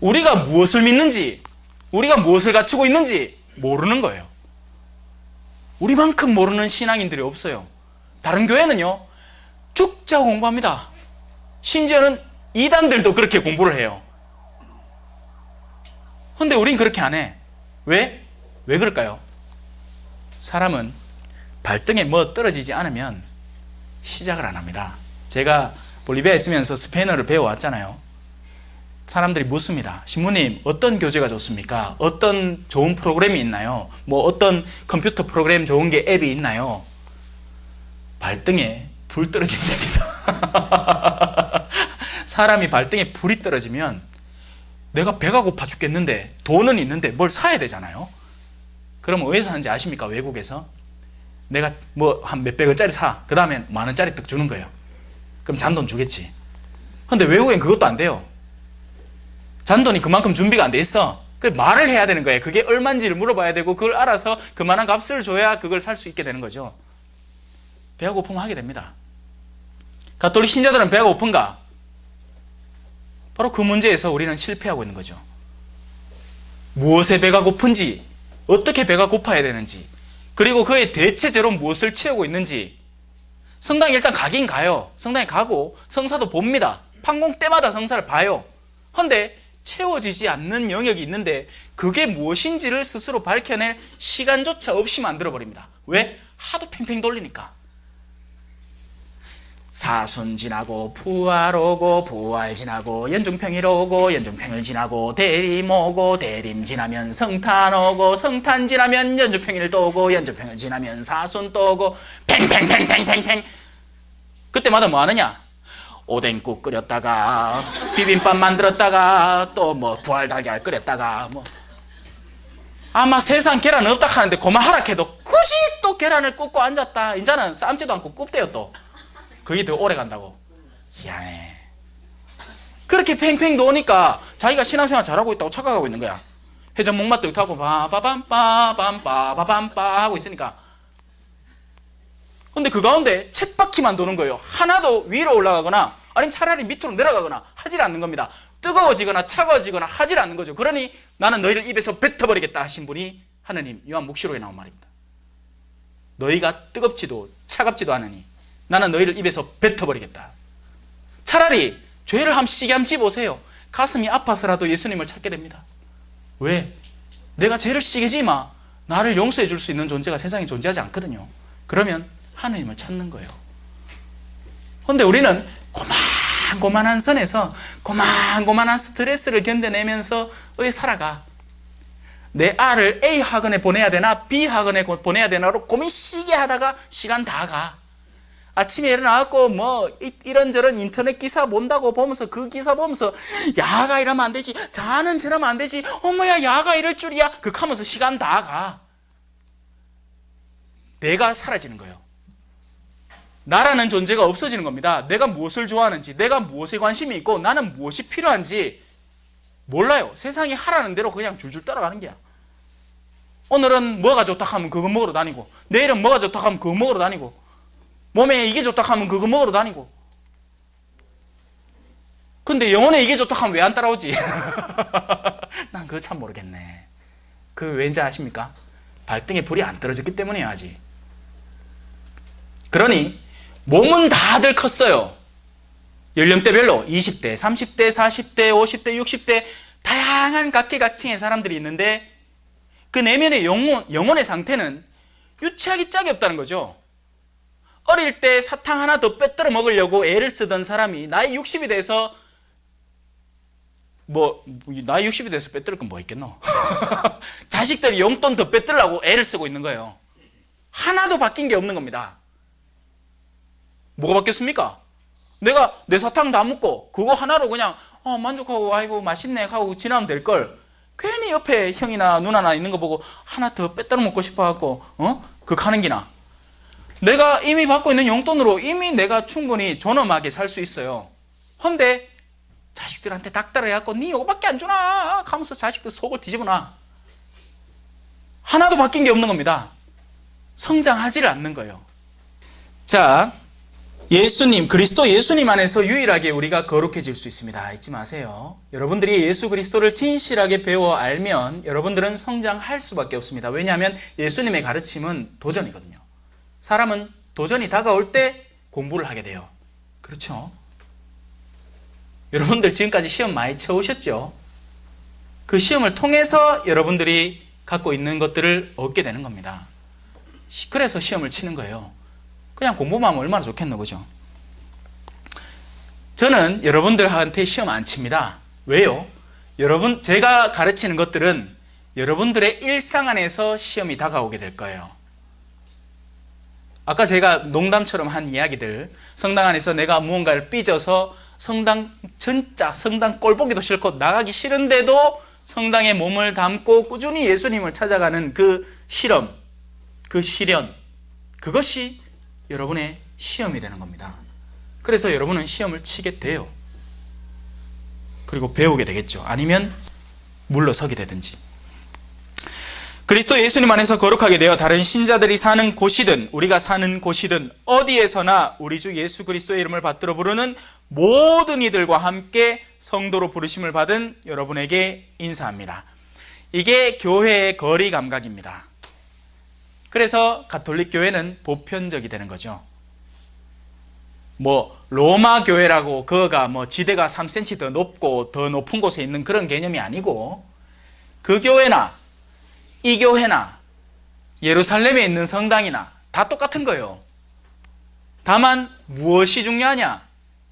우리가 무엇을 믿는지, 우리가 무엇을 갖추고 있는지 모르는 거예요. 우리만큼 모르는 신앙인들이 없어요. 다른 교회는요 죽자 공부합니다. 심지어는 이단들도 그렇게 공부를 해요. 근데 우린 그렇게 안 해. 왜? 왜 그럴까요? 사람은 발등에 뭐 떨어지지 않으면 시작을 안 합니다. 제가 볼리비아에 있으면서 스페인어를 배워왔잖아요. 사람들이 묻습니다. 신부님 어떤 교재가 좋습니까? 어떤 좋은 프로그램이 있나요? 뭐 어떤 컴퓨터 프로그램 좋은 게 앱이 있나요? 발등에 불 떨어지면 됩니다. 사람이 발등에 불이 떨어지면 내가 배가 고파 죽겠는데 돈은 있는데 뭘 사야 되잖아요. 그럼 어디서 하는지 아십니까? 외국에서 내가 뭐 한 몇백 원짜리 사. 그 다음에 만 원짜리 딱 주는 거예요. 그럼 잔돈 주겠지. 근데 외국엔 그것도 안 돼요. 잔돈이 그만큼 준비가 안 돼 있어. 그 말을 해야 되는 거예요. 그게 얼마인지를 물어봐야 되고 그걸 알아서 그만한 값을 줘야 그걸 살 수 있게 되는 거죠. 배가 고프면 하게 됩니다. 가톨릭 신자들은 배가 고픈가? 바로 그 문제에서 우리는 실패하고 있는 거죠. 무엇에 배가 고픈지, 어떻게 배가 고파야 되는지, 그리고 그의 대체제로 무엇을 채우고 있는지. 성당에 일단 가긴 가요. 성당에 가고 성사도 봅니다. 판공 때마다 성사를 봐요. 그런데 채워지지 않는 영역이 있는데 그게 무엇인지를 스스로 밝혀낼 시간조차 없이 만들어버립니다. 왜? 하도 팽팽 돌리니까. 사순 지나고 부활 오고 부활 지나고 연중평일 오고 연중평일 지나고 대림 오고 대림 지나면 성탄 오고 성탄 지나면 연중평일 또 오고 연중평일 지나면 사순 또 오고 팽팽팽팽팽팽. 그때마다 뭐 하느냐? 오뎅국 끓였다가 비빔밥 만들었다가 또 뭐 부활 달걀 끓였다가 뭐 아마 세상 계란 없다 하는데 그만 하락해도 굳이 또 계란을 굽고 앉았다. 이제는 삶지도 않고 굽대요. 또 그게 더 오래 간다고. 희한해. 그렇게 팽팽 놓으니까 자기가 신앙생활 잘하고 있다고 착각하고 있는 거야. 회전 목마떡 타고 바바밤빠밤빠바밤빠 하고 있으니까. 근데 그 가운데 쳇바퀴만 도는 거예요. 하나도 위로 올라가거나 아니면 차라리 밑으로 내려가거나 하질 않는 겁니다. 뜨거워지거나 차가워지거나 하질 않는 거죠. 그러니 나는 너희를 입에서 뱉어버리겠다 하신 분이 하느님, 요한묵시록에 나온 말입니다. 너희가 뜨겁지도 차갑지도 않으니 나는 너희를 입에서 뱉어버리겠다. 차라리 죄를 한번 시계 한번 집어보세요. 가슴이 아파서라도 예수님을 찾게 됩니다. 왜? 내가 죄를 시계 지마 나를 용서해 줄 수 있는 존재가 세상에 존재하지 않거든요. 그러면 하느님을 찾는 거예요. 그런데 우리는 고만고만한 선에서 고만고만한 스트레스를 견뎌내면서 살아가. 내 아를 A 학원에 보내야 되나 B 학원에 보내야 되나로 고민 시게 하다가 시간 다 가. 아침에 일어나갖고 뭐 이런저런 인터넷 기사 본다고 보면서 그 기사 보면서 야가 이러면 안 되지, 자는 저러면 안 되지, 어머야 야가 이럴 줄이야, 그렇게 하면서 시간 다 가. 내가 사라지는 거예요. 나라는 존재가 없어지는 겁니다. 내가 무엇을 좋아하는지, 내가 무엇에 관심이 있고 나는 무엇이 필요한지 몰라요. 세상이 하라는 대로 그냥 줄줄 따라가는 게야. 오늘은 뭐가 좋다 하면 그거 먹으러 다니고, 내일은 뭐가 좋다 하면 그거 먹으러 다니고, 몸에 이게 좋다 하면 그거 먹으러 다니고. 근데 영혼에 이게 좋다 하면 왜 안 따라오지? 난 그거 참 모르겠네. 그 왠지 아십니까? 발등에 불이 안 떨어졌기 때문이에요. 아직. 그러니 몸은 다들 컸어요. 연령대별로 20대, 30대, 40대, 50대, 60대 다양한 각계각층의 사람들이 있는데 그 내면의 영혼의 상태는 유치하기 짝이 없다는 거죠. 어릴 때 사탕 하나 더 빼들어 먹으려고 애를 쓰던 사람이 나이 60이 돼서 나이 60이 돼서 빼들을 건 뭐 있겠노? 자식들이 용돈 더 빼들라고 애를 쓰고 있는 거예요. 하나도 바뀐 게 없는 겁니다. 뭐가 바뀌었습니까? 내가 내 사탕 다 먹고 그거 하나로 그냥 만족하고 아이고 맛있네 하고 지나면 될 걸, 괜히 옆에 형이나 누나나 있는 거 보고 하나 더 빼들어 먹고 싶어갖고 그거 하는 기나. 내가 이미 받고 있는 용돈으로 이미 내가 충분히 존엄하게 살 수 있어요. 헌데 자식들한테 닥달해갖고 니 이거밖에 안 주나 하면서 자식들 속을 뒤집어놔. 하나도 바뀐 게 없는 겁니다. 성장하지를 않는 거예요. 자, 예수님, 그리스도 예수님 안에서 유일하게 우리가 거룩해질 수 있습니다. 잊지 마세요. 여러분들이 예수 그리스도를 진실하게 배워 알면 여러분들은 성장할 수밖에 없습니다. 왜냐하면 예수님의 가르침은 도전이거든요. 사람은 도전이 다가올 때 공부를 하게 돼요. 그렇죠? 여러분들 지금까지 시험 많이 쳐오셨죠? 그 시험을 통해서 여러분들이 갖고 있는 것들을 얻게 되는 겁니다. 그래서 시험을 치는 거예요. 그냥 공부만 하면 얼마나 좋겠노, 그죠? 저는 여러분들한테 시험 안 칩니다. 왜요? 제가 가르치는 것들은 여러분들의 일상 안에서 시험이 다가오게 될 거예요. 아까 제가 농담처럼 한 이야기들, 성당 안에서 내가 무언가를 삐져서 성당 꼴보기도 싫고 나가기 싫은데도 성당에 몸을 담고 꾸준히 예수님을 찾아가는 그 실험, 그 시련, 그것이 여러분의 시험이 되는 겁니다. 그래서 여러분은 시험을 치게 돼요. 그리고 배우게 되겠죠. 아니면 물러서게 되든지. 그리스도 예수님 안에서 거룩하게 되어 다른 신자들이 사는 곳이든 우리가 사는 곳이든 어디에서나 우리 주 예수 그리스도의 이름을 받들어 부르는 모든 이들과 함께 성도로 부르심을 받은 여러분에게 인사합니다. 이게 교회의 거리 감각입니다. 그래서 가톨릭 교회는 보편적이 되는 거죠. 로마 교회라고 그거가 지대가 3cm 더 높고 더 높은 곳에 있는 그런 개념이 아니고, 그 교회나 이 교회나 예루살렘에 있는 성당이나 다 똑같은 거예요. 다만 무엇이 중요하냐?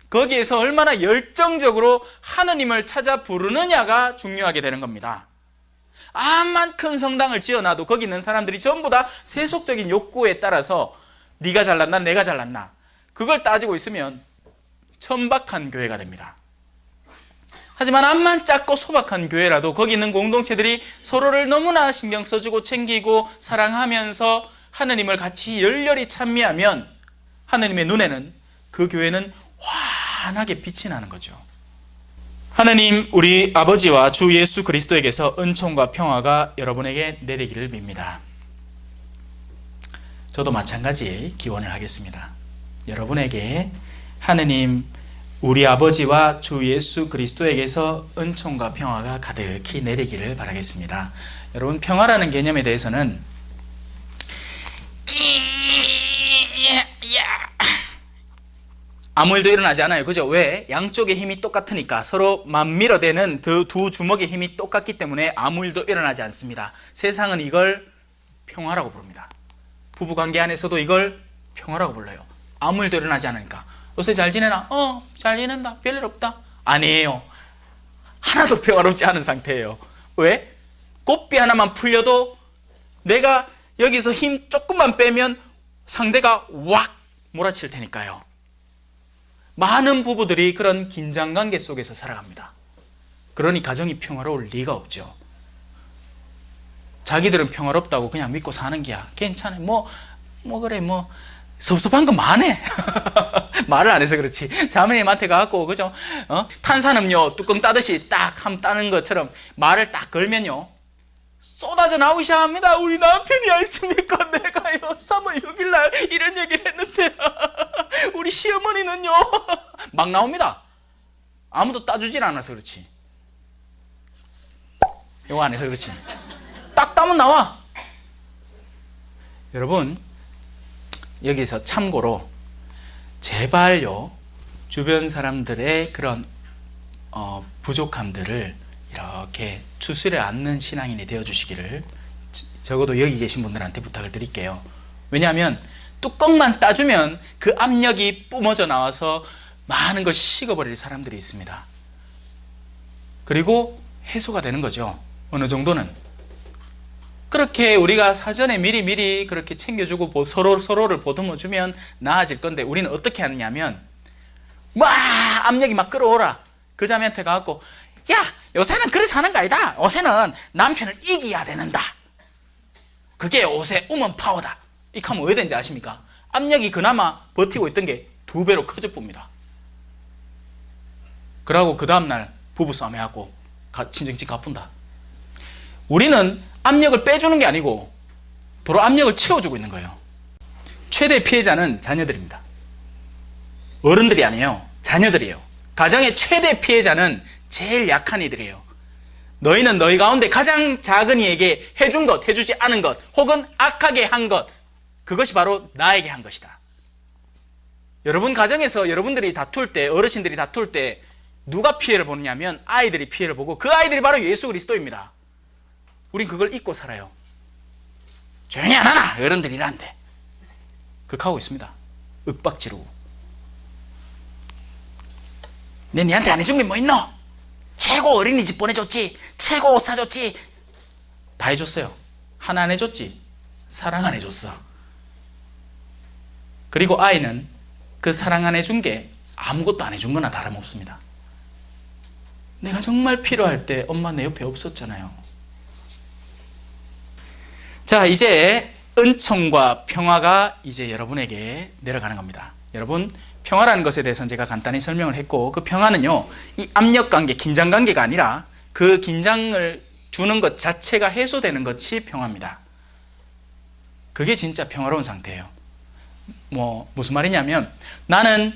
거기에서 얼마나 열정적으로 하느님을 찾아 부르느냐가 중요하게 되는 겁니다. 암만 큰 성당을 지어놔도 거기 있는 사람들이 전부 다 세속적인 욕구에 따라서 네가 잘났나 내가 잘났나 그걸 따지고 있으면 천박한 교회가 됩니다. 하지만 암만 작고 소박한 교회라도 거기 있는 공동체들이 서로를 너무나 신경 써주고 챙기고 사랑하면서 하느님을 같이 열렬히 찬미하면 하느님의 눈에는 그 교회는 환하게 빛이 나는 거죠. 하느님 우리 아버지와 주 예수 그리스도에게서 은총과 평화가 여러분에게 내리기를 빕니다. 저도 마찬가지 기원을 하겠습니다. 여러분에게 하느님 우리 아버지와 주 예수 그리스도에게서 은총과 평화가 가득히 내리기를 바라겠습니다. 여러분, 평화라는 개념에 대해서는 아무 일도 일어나지 않아요. 그죠? 왜? 양쪽의 힘이 똑같으니까, 서로 맞밀어대는 두 주먹의 힘이 똑같기 때문에 아무 일도 일어나지 않습니다. 세상은 이걸 평화라고 부릅니다. 부부관계 안에서도 이걸 평화라고 불러요. 아무 일도 일어나지 않으니까. 요새 잘 지내나? 잘 지낸다. 별일 없다. 아니에요. 하나도 평화롭지 않은 상태예요. 왜? 꽃비 하나만 풀려도 내가 여기서 힘 조금만 빼면 상대가 왁 몰아칠 테니까요. 많은 부부들이 그런 긴장관계 속에서 살아갑니다. 그러니 가정이 평화로울 리가 없죠. 자기들은 평화롭다고 그냥 믿고 사는 게야. 괜찮아. 그래 섭섭한 건 많네. 말을 안 해서 그렇지. 자매님한테 가갖고, 그죠? 탄산음료 뚜껑 따듯이 딱 함 따는 것처럼 말을 딱 걸면요, 쏟아져 나오기 시작합니다. 우리 남편이 아십니까? 내가요 3월 6일날 이런 얘기를 했는데 우리 시어머니는요 막 나옵니다. 아무도 따주질 않아서 그렇지. 이거 안 해서 그렇지. 딱 따면 나와. 여러분, 여기서 참고로 제발요, 주변 사람들의 그런 부족함들을 이렇게 추스려 안는 신앙인이 되어주시기를 적어도 여기 계신 분들한테 부탁을 드릴게요. 왜냐하면 뚜껑만 따주면 그 압력이 뿜어져 나와서 많은 것이 식어버릴 사람들이 있습니다. 그리고 해소가 되는 거죠. 어느 정도는. 그렇게 우리가 사전에 미리 그렇게 챙겨주고 서로를 보듬어주면 나아질 건데, 우리는 어떻게 하느냐면 압력이 막 끌어오라. 그 자매한테 가갖고, 야, 요새는 그래 사는 거 아니다. 요새는 남편을 이겨야 되는다. 그게 요새 우먼 파워다. 이렇게 하면 왜 되는지 아십니까? 압력이 그나마 버티고 있던 게 2배로 커져 봅니다. 그러고 그 다음날 부부싸움 해갖고 친정집 갚은다. 우리는 압력을 빼주는 게 아니고 도로 압력을 채워주고 있는 거예요. 최대 피해자는 자녀들입니다. 어른들이 아니에요. 자녀들이에요. 가정의 최대 피해자는 제일 약한 이들이에요. 너희는 너희 가운데 가장 작은 이에게 해준 것, 해주지 않은 것, 혹은 악하게 한 것, 그것이 바로 나에게 한 것이다. 여러분 가정에서 여러분들이 다툴 때, 어르신들이 다툴 때 누가 피해를 보느냐면 아이들이 피해를 보고, 그 아이들이 바로 예수 그리스도입니다. 우린 그걸 잊고 살아요. 조용히 안 하나? 어른들이란데. 그렇게 하고 있습니다. 윽박 지르고. 내 니한테 안 해준 게 뭐 있노? 최고 어린이집 보내줬지, 최고 옷 사줬지, 다 해줬어요. 하나 안 해줬지, 사랑 안 해줬어. 그리고 아이는 그 사랑 안 해준 게 아무것도 안 해준 거나 다름없습니다. 내가 정말 필요할 때 엄마 내 옆에 없었잖아요. 자, 이제 은총과 평화가 이제 여러분에게 내려가는 겁니다. 여러분, 평화라는 것에 대해서는 제가 간단히 설명을 했고, 그 평화는요, 이 압력관계, 긴장관계가 아니라 그 긴장을 주는 것 자체가 해소되는 것이 평화입니다. 그게 진짜 평화로운 상태예요. 무슨 말이냐면, 나는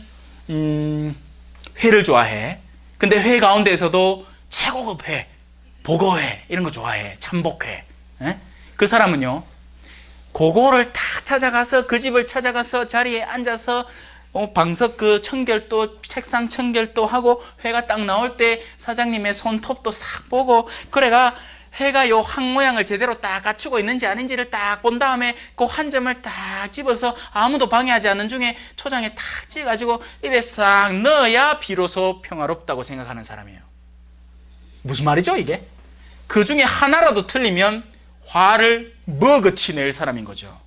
회를 좋아해. 근데 회 가운데에서도 최고급 회, 보고회 이런 거 좋아해. 참복회. 그 사람은요, 그거를 딱 찾아가서, 그 집을 찾아가서 자리에 앉아서 방석 그 청결도, 책상 청결도 하고, 회가 딱 나올 때 사장님의 손톱도 싹 보고, 그래가 회가 요 항 모양을 제대로 딱 갖추고 있는지 아닌지를 딱 본 다음에 그 한 점을 딱 집어서 아무도 방해하지 않는 중에 초장에 탁 찍어가지고 입에 싹 넣어야 비로소 평화롭다고 생각하는 사람이에요. 무슨 말이죠 이게? 그 중에 하나라도 틀리면 화를 머그치 낼 사람인 거죠.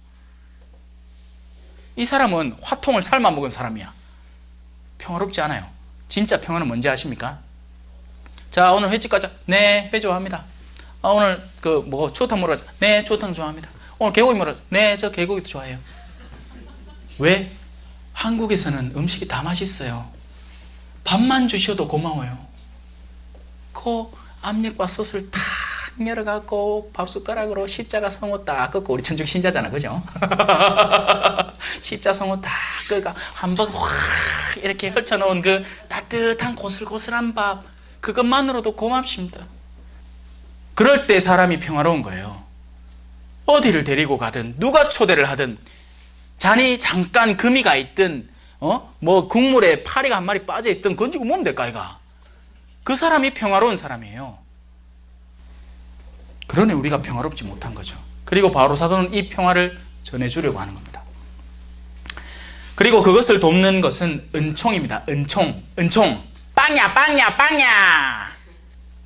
이 사람은 화통을 삶아 먹은 사람이야. 평화롭지 않아요. 진짜 평화는 뭔지 아십니까? 자, 오늘 횟집 가자. 네, 회 좋아합니다. 오늘 추어탕 먹으러 가자. 네, 추어탕 좋아합니다. 오늘 개고기 먹으러 가자. 네, 저 개고기도 좋아해요. 왜? 한국에서는 음식이 다 맛있어요. 밥만 주셔도 고마워요. 그 압력과 솥을 탁 열어갖고 밥숟가락으로 십자가 성호 딱 긋고, 우리 천주교 신자잖아, 그죠? 십자 성호 딱 긋고 한번 확 이렇게 펼쳐놓은 그 따뜻한 고슬고슬한 밥, 그것만으로도 고맙습니다. 그럴 때 사람이 평화로운 거예요. 어디를 데리고 가든, 누가 초대를 하든, 잔이 잠깐 금이 가 있든, 국물에 파리가 한 마리 빠져 있든 건지고 먹으면 될까, 이가? 그 사람이 평화로운 사람이에요. 그러니 우리가 평화롭지 못한 거죠. 그리고 바로 사도는 이 평화를 전해주려고 하는 겁니다. 그리고 그것을 돕는 것은 은총입니다. 은총. 빵야.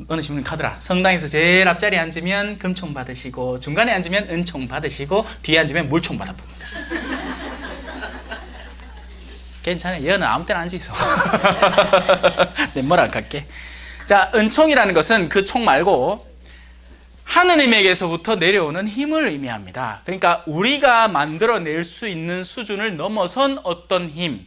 어느 신부님 카드라. 성당에서 제일 앞자리에 앉으면 금총 받으시고, 중간에 앉으면 은총 받으시고, 뒤에 앉으면 물총 받아봅니다. 괜찮아요. 얘는 아무 때나 앉아 있어. 내 뭐라 할게. 자, 은총이라는 것은 그 총 말고 하느님에게서부터 내려오는 힘을 의미합니다. 그러니까 우리가 만들어낼 수 있는 수준을 넘어선 어떤 힘,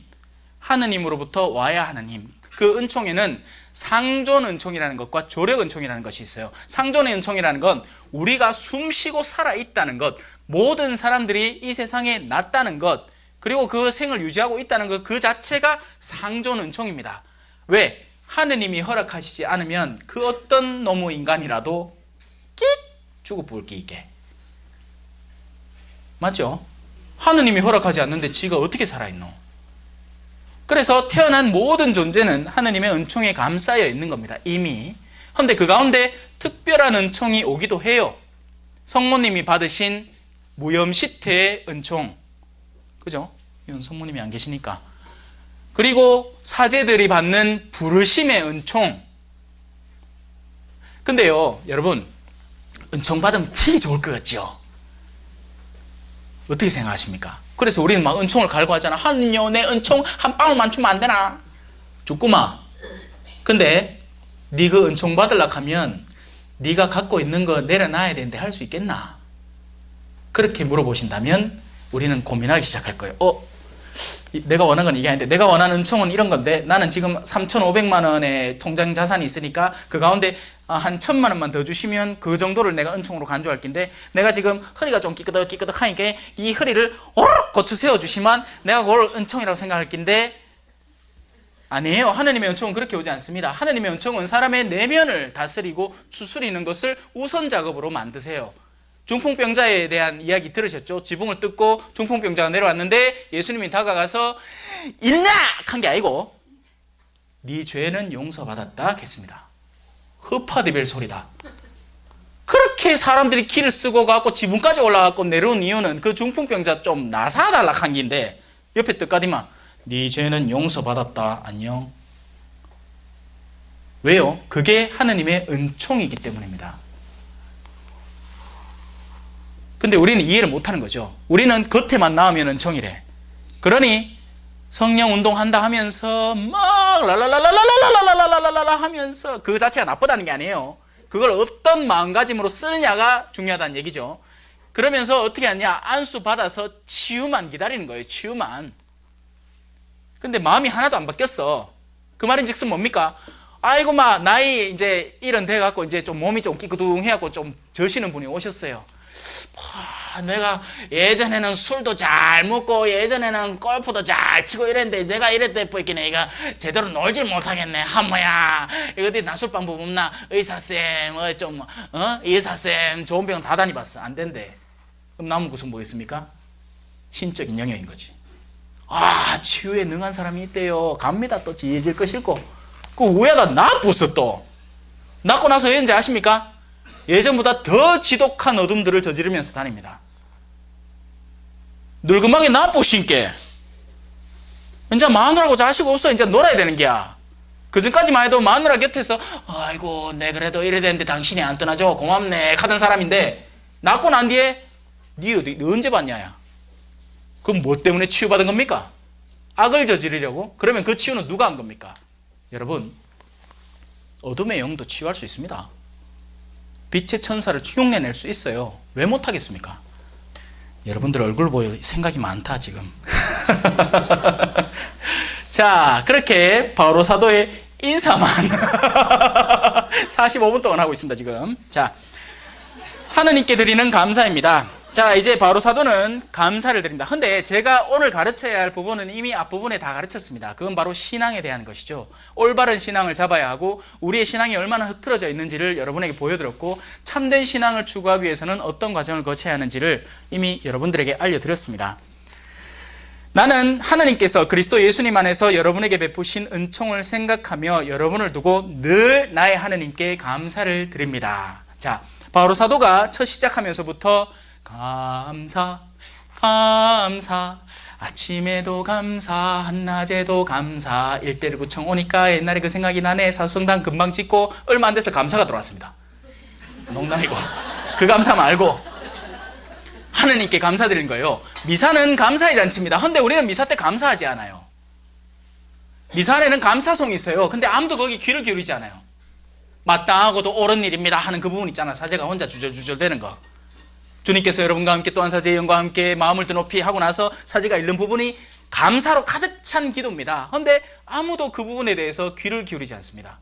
하느님으로부터 와야 하는 힘. 그 은총에는 상존 은총이라는 것과 조력 은총이라는 것이 있어요. 상존의 은총이라는 건 우리가 숨쉬고 살아있다는 것, 모든 사람들이 이 세상에 낫다는 것, 그리고 그 생을 유지하고 있다는 것, 그 자체가 상존 은총입니다. 왜? 하느님이 허락하시지 않으면 그 어떤 노무 인간이라도 죽어 불기 있게. 맞죠? 하느님이 허락하지 않는데 지가 어떻게 살아있노? 그래서 태어난 모든 존재는 하느님의 은총에 감싸여 있는 겁니다. 이미. 그런데 그 가운데 특별한 은총이 오기도 해요. 성모님이 받으신 무염시태의 은총. 그죠? 이건 성모님이 안 계시니까. 그리고 사제들이 받는 부르심의 은총. 근데요, 여러분, 은총 받으면 되게 좋을 것 같죠? 어떻게 생각하십니까? 그래서 우리는 막 은총을 갈구하잖아. 하느님요, 내 은총 한 방울만 주면 안 되나? 죽구마. 근데 네 그 은총 받으려고 하면 네가 갖고 있는 거 내려놔야 되는데 할 수 있겠나? 그렇게 물어보신다면 우리는 고민하기 시작할 거예요. 내가 원하는 건 이게 아닌데, 내가 원하는 은총은 이런 건데, 나는 지금 3,500만 원의 통장 자산이 있으니까 그 가운데 한 1,000만 원만 더 주시면 그 정도를 내가 은총으로 간주할 텐데, 내가 지금 허리가 좀 끼끄덕끼끄덕 하니까 이 허리를 오르륵 고쳐 세워주시면 내가 그걸 은총이라고 생각할 텐데, 아니에요. 하느님의 은총은 그렇게 오지 않습니다. 하느님의 은총은 사람의 내면을 다스리고 추스리는 것을 우선 작업으로 만드세요. 중풍병자에 대한 이야기 들으셨죠? 지붕을 뜯고 중풍병자가 내려왔는데 예수님이 다가가서 일어나! 한 게 아니고 네 죄는 용서받았다 했습니다. 흡하디벨 소리다. 그렇게 사람들이 길을 쓰고 가고 지붕까지 올라가고 내려온 이유는 그 중풍병자 좀 나사달라 한 긴데, 옆에 뜻까디만 네 죄는 용서받았다. 안녕. 왜요? 그게 하느님의 은총이기 때문입니다. 근데 우리는 이해를 못하는 거죠. 우리는 겉에만 나오면 은총이래. 그러니 성령 운동한다 하면서 막 랄랄랄랄랄랄랄랄랄랄랄 하면서 그 자체가 나쁘다는 게 아니에요. 그걸 어떤 마음가짐으로 쓰느냐가 중요하다는 얘기죠. 그러면서 어떻게 하냐? 안수 받아서 치유만 기다리는 거예요. 치유만. 근데 마음이 하나도 안 바뀌었어. 그 말인즉슨 뭡니까? 아이고 막 나이 이제 이런 돼 갖고 이제 좀 몸이 좀 끼끄둥해 갖고 좀 저시는 분이 오셨어요. 내가 예전에는 술도 잘 먹고 예전에는 골프도 잘 치고 이랬는데 내가 이랬대 보이기는 이거 제대로 놀질 못하겠네. 한모야 이거 어디 나술 방법 없나? 의사쌤 의사쌤 좋은 병원 다 다니봤어. 안 된대. 그럼 남은 것은 뭐겠습니까? 신적인 영역인 거지. 치유에 능한 사람이 있대요. 갑니다. 또 질질 끄실고. 그 우야가 나쁘어 또. 낳고 나서 언제 아십니까? 예전보다 더 지독한 어둠들을 저지르면서 다닙니다. 늙음하게 나쁘신께. 이제 마누라고 자식 없어. 이제 놀아야 되는 게야. 그전까지만 해도 마누라 곁에서 아이고 내 그래도 이래 되는데 당신이 안 떠나줘. 고맙네. 하던 사람인데 낳고 난 뒤에 네 언제 봤냐야. 그럼 뭐 때문에 치유받은 겁니까? 악을 저지르려고? 그러면 그 치유는 누가 한 겁니까? 여러분, 어둠의 영도 치유할 수 있습니다. 빛의 천사를 흉내낼 수 있어요. 왜 못하겠습니까? 여러분들 얼굴 보여 생각이 많다 지금. 자, 그렇게 바오로 사도의 인사만 45분 동안 하고 있습니다 지금. 자, 하느님께 드리는 감사입니다. 자, 이제 바오로 사도는 감사를 드립니다. 근데 제가 오늘 가르쳐야 할 부분은 이미 앞부분에 다 가르쳤습니다. 그건 바로 신앙에 대한 것이죠. 올바른 신앙을 잡아야 하고 우리의 신앙이 얼마나 흐트러져 있는지를 여러분에게 보여드렸고 참된 신앙을 추구하기 위해서는 어떤 과정을 거쳐야 하는지를 이미 여러분들에게 알려드렸습니다. 나는 하나님께서 그리스도 예수님 안에서 여러분에게 베푸신 은총을 생각하며 여러분을 두고 늘 나의 하나님께 감사를 드립니다. 자, 바오로 사도가 첫 시작하면서부터 감사, 감사, 아침에도 감사, 한낮에도 감사, 일대를 구청 오니까 옛날에 그 생각이 나네. 사수성당 금방 짓고 얼마 안 돼서 감사가 들어왔습니다. 농담이고 그 감사 말고 하느님께 감사드리는 거예요. 미사는 감사의 잔치입니다. 근데 우리는 미사 때 감사하지 않아요. 미사 안에는 감사성이 있어요. 근데 아무도 거기 귀를 기울이지 않아요. 마땅하고도 옳은 일입니다 하는 그 부분 있잖아. 사제가 혼자 주절주절 되는 거. 주님께서 여러분과 함께 또한 사제의 영과 함께 마음을 드높이 하고 나서 사제가 읽는 부분이 감사로 가득 찬 기도입니다. 그런데 아무도 그 부분에 대해서 귀를 기울이지 않습니다.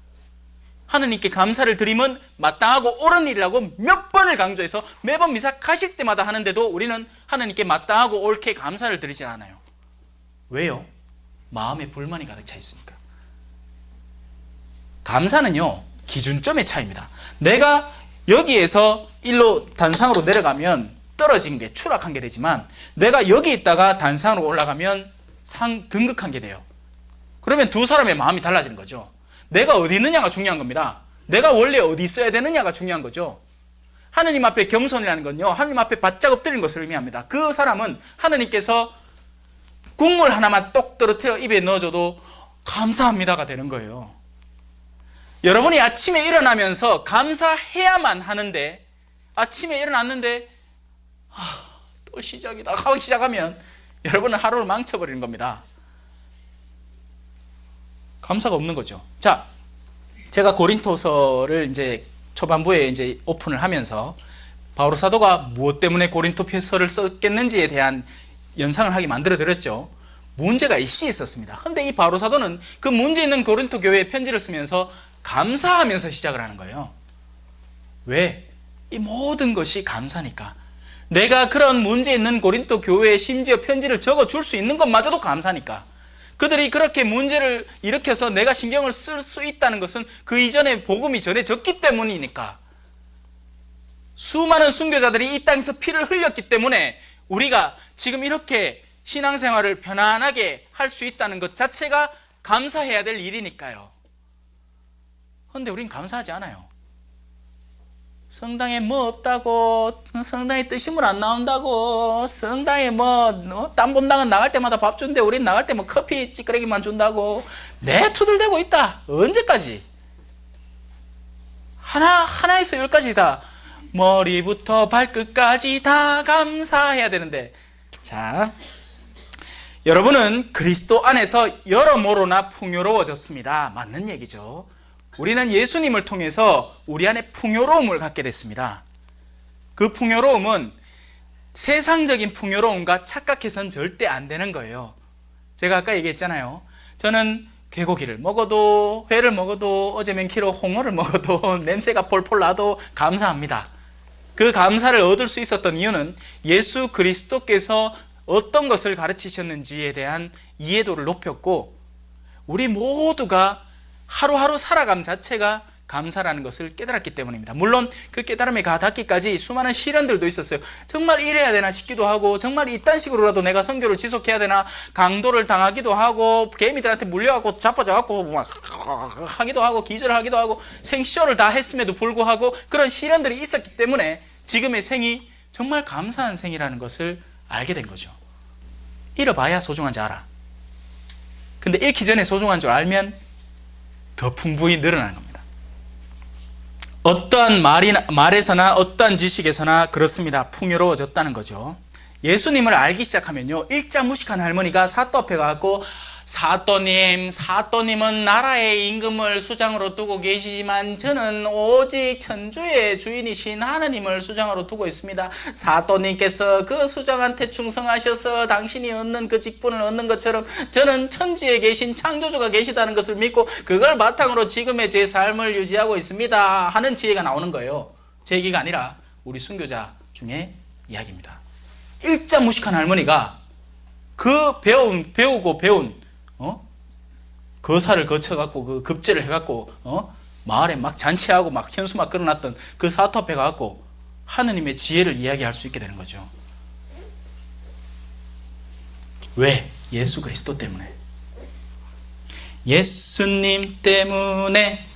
하느님께 감사를 드림은 마땅하고 옳은 일이라고 몇 번을 강조해서 매번 미사 가실 때마다 하는데도 우리는 하느님께 마땅하고 옳게 감사를 드리지 않아요. 왜요? 마음에 불만이 가득 차 있으니까. 감사는요, 기준점의 차이입니다. 내가 여기에서 일로 단상으로 내려가면 떨어진 게 추락한 게 되지만 내가 여기 있다가 단상으로 올라가면 등극한 게 돼요. 그러면 두 사람의 마음이 달라지는 거죠. 내가 어디 있느냐가 중요한 겁니다. 내가 원래 어디 있어야 되느냐가 중요한 거죠. 하느님 앞에 겸손이라는 건요, 하느님 앞에 바짝 엎드리는 것을 의미합니다. 그 사람은 하느님께서 국물 하나만 똑 떨어뜨려 입에 넣어줘도 감사합니다가 되는 거예요. 여러분이 아침에 일어나면서 감사해야만 하는데 아침에 일어났는데 또 시작이다 하기 시작하면 여러분은 하루를 망쳐버리는 겁니다. 감사가 없는 거죠. 자, 제가 고린토서를 이제 초반부에 이제 오픈을 하면서 바오로 사도가 무엇 때문에 고린토서를 썼겠는지에 대한 연상을 하게 만들어 드렸죠. 문제가 일시 있었습니다. 근데 이 바오로 사도는 그 문제 있는 고린토 교회에 편지를 쓰면서 감사하면서 시작을 하는 거예요. 왜? 이 모든 것이 감사니까. 내가 그런 문제 있는 고린토 교회에 심지어 편지를 적어줄 수 있는 것마저도 감사니까. 그들이 그렇게 문제를 일으켜서 내가 신경을 쓸 수 있다는 것은 그 이전에 복음이 전해졌기 때문이니까. 수많은 순교자들이 이 땅에서 피를 흘렸기 때문에 우리가 지금 이렇게 신앙생활을 편안하게 할 수 있다는 것 자체가 감사해야 될 일이니까요. 그런데 우린 감사하지 않아요. 성당에 뭐 없다고, 성당에 뜨신물 안 나온다고, 성당에 딴 본당은 나갈 때마다 밥 준대, 우린 나갈 때 커피 찌끄레기만 준다고 내 투들대고 있다. 언제까지? 하나에서 열까지 다 머리부터 발끝까지 다 감사해야 되는데. 자, 여러분은 그리스도 안에서 여러모로나 풍요로워졌습니다. 맞는 얘기죠. 우리는 예수님을 통해서 우리 안에 풍요로움을 갖게 됐습니다. 그 풍요로움은 세상적인 풍요로움과 착각해서는 절대 안 되는 거예요. 제가 아까 얘기했잖아요. 저는 개고기를 먹어도, 회를 먹어도, 어제 맨키로 홍어를 먹어도 냄새가 폴폴 나도 감사합니다. 그 감사를 얻을 수 있었던 이유는 예수 그리스도께서 어떤 것을 가르치셨는지에 대한 이해도를 높였고, 우리 모두가 하루하루 살아감 자체가 감사라는 것을 깨달았기 때문입니다. 물론 그 깨달음에 닿기까지 수많은 시련들도 있었어요. 정말 이래야 되나 싶기도 하고, 정말 이딴 식으로라도 내가 선교를 지속해야 되나, 강도를 당하기도 하고, 개미들한테 물려갖고 자빠져갖고 막 하기도 하고, 기절하기도 하고, 생쇼를 다 했음에도 불구하고 그런 시련들이 있었기 때문에 지금의 생이 정말 감사한 생이라는 것을 알게 된 거죠. 잃어봐야 소중한지 알아. 근데 잃기 전에 소중한 줄 알면 더 풍부히 늘어나는 겁니다. 어떠한 말에서나 어떠한 지식에서나 그렇습니다. 풍요로워졌다는 거죠. 예수님을 알기 시작하면요, 일자무식한 할머니가 사또 앞에 가고, 사또님은 나라의 임금을 수장으로 두고 계시지만 저는 오직 천주의 주인이신 하느님을 수장으로 두고 있습니다. 사또님께서 그 수장한테 충성하셔서 당신이 얻는 그 직분을 얻는 것처럼 저는 천지에 계신 창조주가 계시다는 것을 믿고 그걸 바탕으로 지금의 제 삶을 유지하고 있습니다 하는 지혜가 나오는 거예요. 제 얘기가 아니라 우리 순교자 중에 이야기입니다. 일자무식한 할머니가 그 배우고 배운 거사를 거쳐갖고 그 급제를 해갖고 마을에 막 잔치하고 막 현수막 끌어놨던 그 사토 앞에 가갖고 하느님의 지혜를 이야기할 수 있게 되는 거죠. 왜? 예수 그리스도 때문에. 예수님 때문에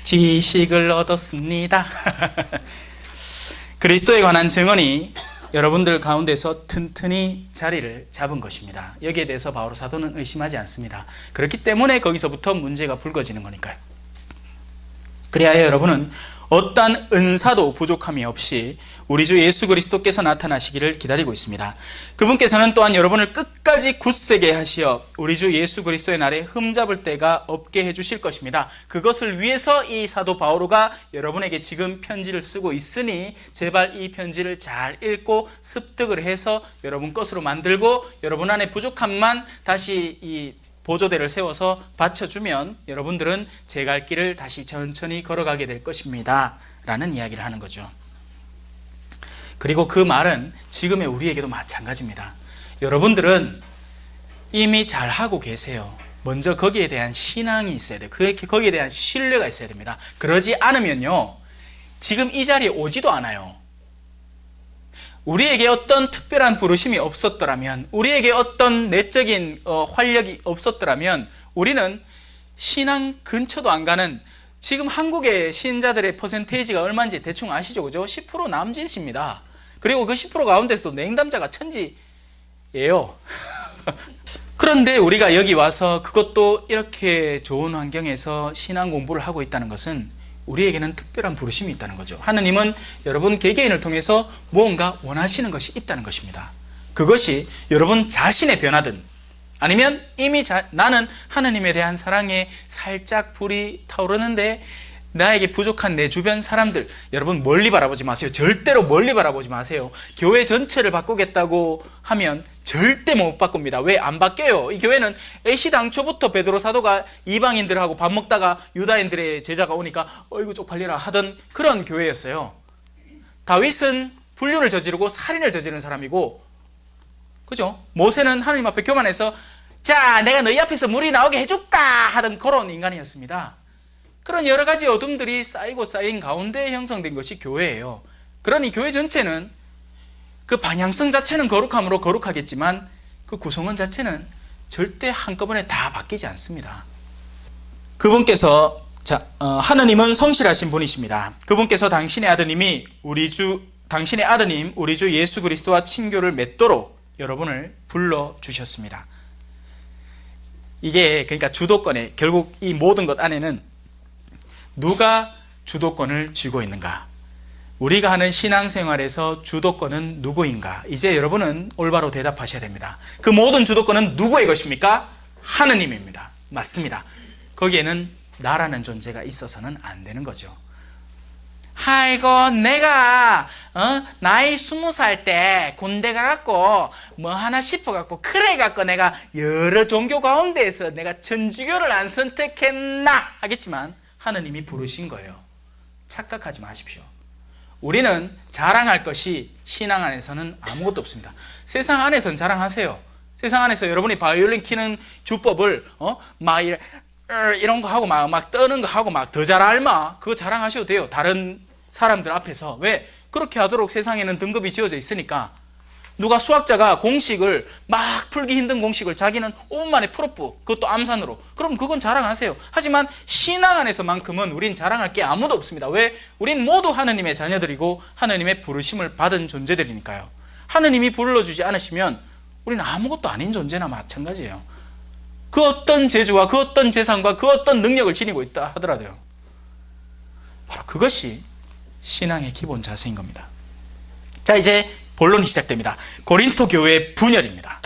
지식을 얻었습니다. 그리스도에 관한 증언이 여러분들 가운데서 튼튼히 자리를 잡은 것입니다. 여기에 대해서 바오로 사도는 의심하지 않습니다. 그렇기 때문에 거기서부터 문제가 불거지는 거니까요. 그래야 여러분은 어떠한 은사도 부족함이 없이 우리 주 예수 그리스도께서 나타나시기를 기다리고 있습니다. 그분께서는 또한 여러분을 끝까지 굳세게 하시어 우리 주 예수 그리스도의 날에 흠잡을 데가 없게 해주실 것입니다. 그것을 위해서 이 사도 바오로가 여러분에게 지금 편지를 쓰고 있으니 제발 이 편지를 잘 읽고 습득을 해서 여러분 것으로 만들고 여러분 안에 부족함만 다시 이 보조대를 세워서 받쳐주면 여러분들은 제 갈 길을 다시 천천히 걸어가게 될 것입니다 라는 이야기를 하는 거죠. 그리고 그 말은 지금의 우리에게도 마찬가지입니다. 여러분들은 이미 잘하고 계세요. 먼저 거기에 대한 신앙이 있어야 돼요. 거기에 대한 신뢰가 있어야 됩니다. 그러지 않으면요, 지금 이 자리에 오지도 않아요. 우리에게 어떤 특별한 부르심이 없었더라면, 우리에게 어떤 내적인 활력이 없었더라면 우리는 신앙 근처도 안 가는, 지금 한국의 신자들의 퍼센테이지가 얼마인지 대충 아시죠? 그죠? 10% 남짓입니다. 그리고 그 10% 가운데서 냉담자가 천지예요. 그런데 우리가 여기 와서 그것도 이렇게 좋은 환경에서 신앙 공부를 하고 있다는 것은 우리에게는 특별한 부르심이 있다는 거죠. 하느님은 여러분 개개인을 통해서 무언가 원하시는 것이 있다는 것입니다. 그것이 여러분 자신의 변화든 아니면 이미 나는 하느님에 대한 사랑에 살짝 불이 타오르는데 나에게 부족한 내 주변 사람들, 여러분 멀리 바라보지 마세요. 절대로 멀리 바라보지 마세요. 교회 전체를 바꾸겠다고 하면 절대 못 바꿉니다. 왜 안 바뀌어요? 이 교회는 애시당초부터 베드로 사도가 이방인들하고 밥 먹다가 유다인들의 제자가 오니까 어이구 쪽팔려라 하던 그런 교회였어요. 다윗은 불륜을 저지르고 살인을 저지른 사람이고, 그죠? 모세는 하나님 앞에 교만해서 자, 내가 너희 앞에서 물이 나오게 해줄까 하던 그런 인간이었습니다. 그런 여러 가지 어둠들이 쌓이고 쌓인 가운데 형성된 것이 교회예요. 그러니 교회 전체는 그 방향성 자체는 거룩함으로 거룩하겠지만 그 구성원 자체는 절대 한꺼번에 다 바뀌지 않습니다. 그분께서 하느님은 성실하신 분이십니다. 그분께서 당신의 아드님 우리 주 예수 그리스도와 친교를 맺도록 여러분을 불러주셨습니다. 이게 그러니까 주도권에, 결국 이 모든 것 안에는 누가 주도권을 쥐고 있는가? 우리가 하는 신앙생활에서 주도권은 누구인가? 이제 여러분은 올바로 대답하셔야 됩니다. 그 모든 주도권은 누구의 것입니까? 하느님입니다. 맞습니다. 거기에는 나라는 존재가 있어서는 안 되는 거죠. 아이고 내가 나이 20살 때 군대 가갖고 뭐 하나 싶어갖고 그래갖고 내가 여러 종교 가운데에서 내가 천주교를 안 선택했나 하겠지만 하느님이 부르신 거예요. 착각하지 마십시오. 우리는 자랑할 것이 신앙 안에서는 아무것도 없습니다. 세상 안에서는 자랑하세요. 세상 안에서 여러분이 바이올린 키는 주법을 막 이런 거 하고 막 떠는 거 하고 막 더 잘 알마 그거 자랑하셔도 돼요. 다른 사람들 앞에서. 왜? 그렇게 하도록 세상에는 등급이 지어져 있으니까. 누가 수학자가 공식을 막 풀기 힘든 공식을 자기는 5분 만에 풀었고 그것도 암산으로, 그럼 그건 자랑하세요. 하지만 신앙 안에서만큼은 우린 자랑할 게 아무도 없습니다. 왜? 우린 모두 하느님의 자녀들이고 하느님의 부르심을 받은 존재들이니까요. 하느님이 불러주지 않으시면 우리는 아무것도 아닌 존재나 마찬가지예요. 그 어떤 재주와 그 어떤 재산과 그 어떤 능력을 지니고 있다 하더라도요. 바로 그것이 신앙의 기본 자세인 겁니다. 자, 이제 본론이 시작됩니다. 고린토 교회의 분열입니다.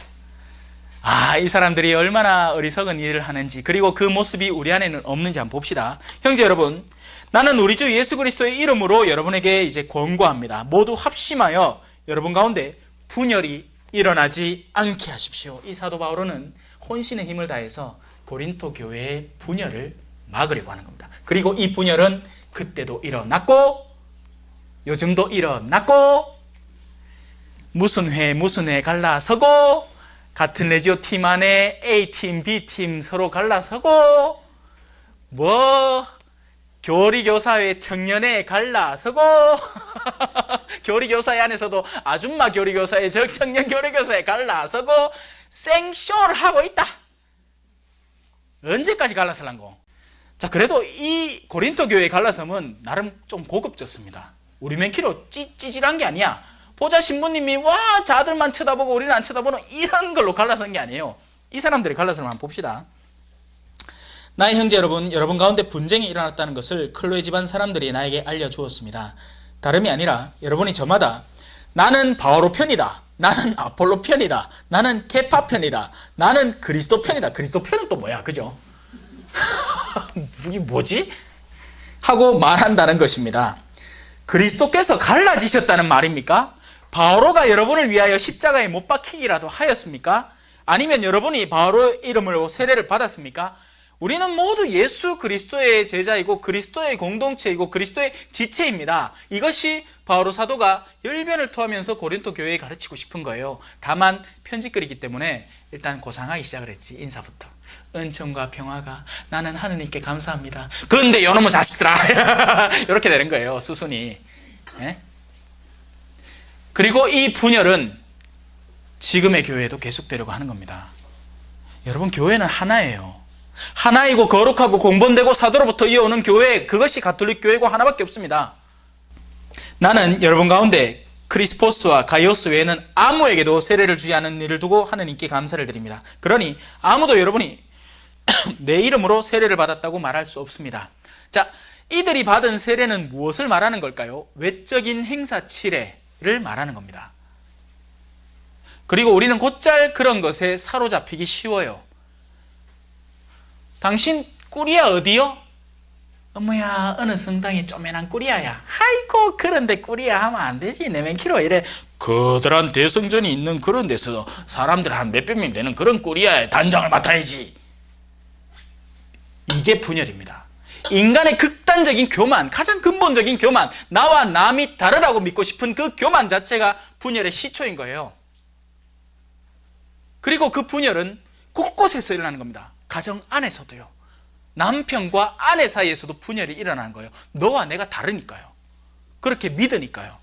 이 사람들이 얼마나 어리석은 일을 하는지, 그리고 그 모습이 우리 안에는 없는지 한번 봅시다. 형제 여러분, 나는 우리 주 예수 그리스도의 이름으로 여러분에게 이제 권고합니다. 모두 합심하여 여러분 가운데 분열이 일어나지 않게 하십시오. 이 사도 바울은 혼신의 힘을 다해서 고린토 교회의 분열을 막으려고 하는 겁니다. 그리고 이 분열은 그때도 일어났고 요즘도 일어났고 무슨 회 갈라서고 같은 레지오 팀 안에 A팀, B팀 서로 갈라서고 뭐 교리교사회 청년회 갈라서고 교리교사회 안에서도 아줌마 교리교사회, 청년 교리교사회 갈라서고 생쇼를 하고 있다. 언제까지 갈라설란고? 자, 그래도 이 고린토 교회의 갈라섬은 나름 좀 고급졌습니다. 우리 맨키로 찌질한 게 아니야. 보자 신부님이 와 자들만 쳐다보고 우리는 안 쳐다보는 이런 걸로 갈라선 게 아니에요. 이 사람들의 갈라섬을 한번 봅시다. 나의 형제 여러분, 여러분 가운데 분쟁이 일어났다는 것을 클로에 집안 사람들이 나에게 알려주었습니다. 다름이 아니라 여러분이 저마다 나는 바오로 편이다, 나는 아폴로 편이다, 나는 케파 편이다, 나는 그리스도 편이다. 그리스도 편은 또 뭐야, 그죠? 이게 뭐지? 하고 말한다는 것입니다. 그리스도께서 갈라지셨다는 말입니까? 바오로가 여러분을 위하여 십자가에 못 박히기라도 하였습니까? 아니면 여러분이 바오로 이름으로 세례를 받았습니까? 우리는 모두 예수 그리스도의 제자이고 그리스도의 공동체이고 그리스도의 지체입니다. 이것이 바오로 사도가 열변을 토하면서 고린토 교회에 가르치고 싶은 거예요. 다만 편집글이기 때문에 일단 고상하기 시작을 했지. 인사부터. 은총과 평화가 나는 하느님께 감사합니다. 그런데 요놈의 자식들아 이렇게 되는 거예요. 수순이. 네? 그리고 이 분열은 지금의 교회에도 계속되려고 하는 겁니다. 여러분, 교회는 하나예요. 하나이고 거룩하고 공본되고 사도로부터 이어오는 교회, 그것이 가톨릭 교회고 하나밖에 없습니다. 나는 여러분 가운데 크리스포스와 가이오스 외에는 아무에게도 세례를 주지 않은 일을 두고 하느님께 감사를 드립니다. 그러니 아무도 여러분이 내 이름으로 세례를 받았다고 말할 수 없습니다. 자, 이들이 받은 세례는 무엇을 말하는 걸까요? 외적인 행사 치레를 말하는 겁니다. 그리고 우리는 곧잘 그런 것에 사로잡히기 쉬워요. 당신 꾸리야 어디요? 어머야, 어느 성당에 쪼매난 꾸리야야. 아이고, 그런데 꾸리야 하면 안 되지. 내맨키로 이래 거대한 대성전이 있는 그런 데서 사람들 한 몇백 명 되는 그런 꾸리야에 단장을 맡아야지. 이게 분열입니다. 인간의 극단적인 교만, 가장 근본적인 교만, 나와 남이 다르다고 믿고 싶은 그 교만 자체가 분열의 시초인 거예요. 그리고 그 분열은 곳곳에서 일어나는 겁니다. 가정 안에서도요. 남편과 아내 사이에서도 분열이 일어나는 거예요. 너와 내가 다르니까요. 그렇게 믿으니까요.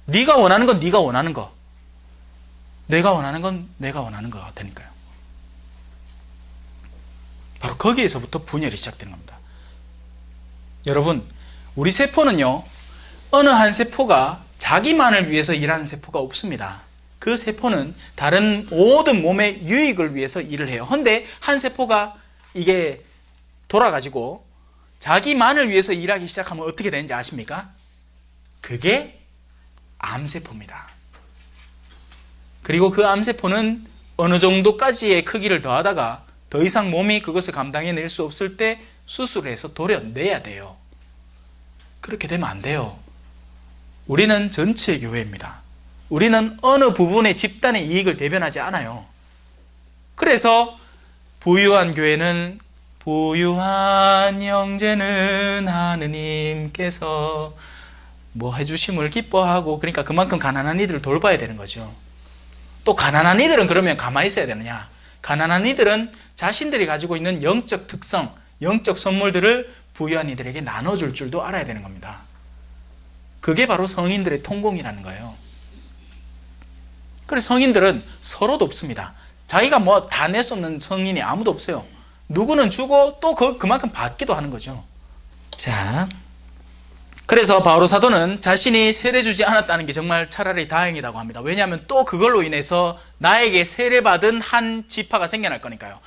네가 원하는 건 네가 원하는 거, 내가 원하는 건 내가 원하는 거가 되니까요. 바로 거기에서부터 분열이 시작되는 겁니다. 여러분, 우리 세포는요, 어느 한 세포가 자기만을 위해서 일하는 세포가 없습니다. 그 세포는 다른 모든 몸의 유익을 위해서 일을 해요. 그런데 한 세포가 이게 돌아가지고 자기만을 위해서 일하기 시작하면 어떻게 되는지 아십니까? 그게 암세포입니다. 그리고 그 암세포는 어느 정도까지의 크기를 더하다가 더 이상 몸이 그것을 감당해낼 수 없을 때 수술을 해서 도려내야 돼요. 그렇게 되면 안 돼요. 우리는 전체 교회입니다. 우리는 어느 부분의 집단의 이익을 대변하지 않아요. 그래서 부유한 교회는 부유한 형제는 하느님께서 뭐 해주심을 기뻐하고, 그러니까 그만큼 가난한 이들을 돌봐야 되는 거죠. 또 가난한 이들은 그러면 가만히 있어야 되느냐? 가난한 이들은 자신들이 가지고 있는 영적 특성, 영적 선물들을 부유한 이들에게 나눠줄 줄도 알아야 되는 겁니다. 그게 바로 성인들의 통공이라는 거예요. 그래서 성인들은 서로도 없습니다. 자기가 뭐 다 내쏟는 성인이 아무도 없어요. 누구는 주고 또 그만큼 받기도 하는 거죠. 자, 그래서 바오로 사도는 자신이 세례 주지 않았다는 게 정말 차라리 다행이라고 합니다. 왜냐하면 또 그걸로 인해서 나에게 세례받은 한 지파가 생겨날 거니까요.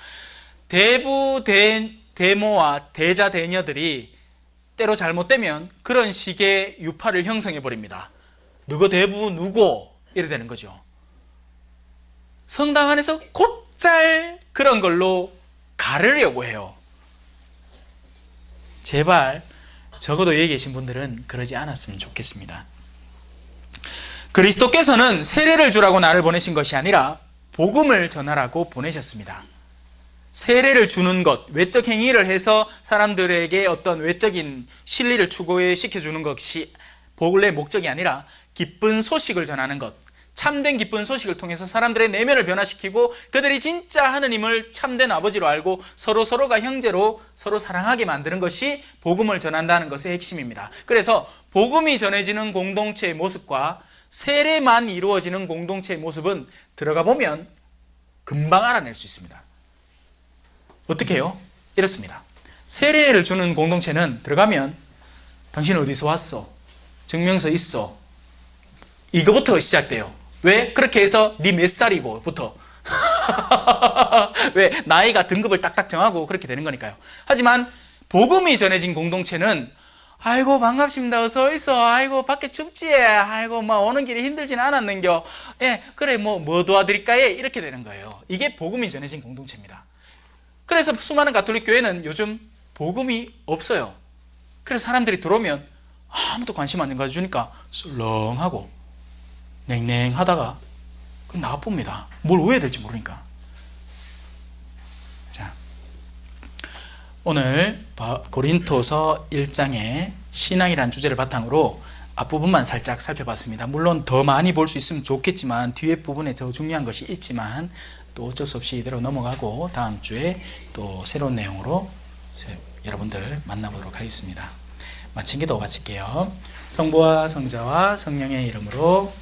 대모와 대자 대녀들이 때로 잘못되면 그런 식의 유파를 형성해 버립니다. 누구 대부 누구 이래 되는 거죠. 성당 안에서 곧잘 그런 걸로 가르려고 해요. 제발 적어도 여기 계신 분들은 그러지 않았으면 좋겠습니다. 그리스도께서는 세례를 주라고 나를 보내신 것이 아니라 복음을 전하라고 보내셨습니다. 세례를 주는 것, 외적 행위를 해서 사람들에게 어떤 외적인 실리를 추구시켜 주는 것이 본래 목적이 아니라 기쁜 소식을 전하는 것, 참된 기쁜 소식을 통해서 사람들의 내면을 변화시키고 그들이 진짜 하느님을 참된 아버지로 알고 서로가 형제로 서로 사랑하게 만드는 것이 복음을 전한다는 것의 핵심입니다. 그래서 복음이 전해지는 공동체의 모습과 세례만 이루어지는 공동체의 모습은 들어가 보면 금방 알아낼 수 있습니다. 어떻게 해요? 이렇습니다. 세례를 주는 공동체는 들어가면 당신 어디서 왔어? 증명서 있어? 이거부터 시작돼요. 왜? 그렇게 해서 네 몇 살이고 부터 왜? 나이가 등급을 딱딱 정하고 그렇게 되는 거니까요. 하지만 복음이 전해진 공동체는 아이고 반갑습니다. 어서 있어. 아이고 밖에 춥지? 아이고 막 오는 길이 힘들진 않았는겨. 예, 그래 뭐 도와드릴까요? 이렇게 되는 거예요. 이게 복음이 전해진 공동체입니다. 그래서 수많은 가톨릭 교회는 요즘 복음이 없어요. 그래서 사람들이 들어오면 아무도 관심 안 가져주니까 썰렁하고 냉랭하다가 나가봅니다. 뭘 오해해야 될지 모르니까. 자, 오늘 고린토서 1장의 신앙이라는 주제를 바탕으로 앞부분만 살짝 살펴봤습니다. 물론 더 많이 볼 수 있으면 좋겠지만 뒤에 부분에 더 중요한 것이 있지만 또 어쩔 수 없이 이대로 넘어가고 다음 주에 또 새로운 내용으로 여러분들 만나보도록 하겠습니다. 마친 기도 마칠게요. 성부와 성자와 성령의 이름으로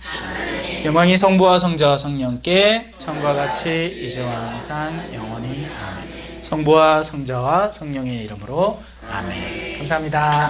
영광이 성부와 성자와 성령께 처음과 같이 이제와 항상 영원히 아멘. 성부와 성자와 성령의 이름으로 아멘. 감사합니다.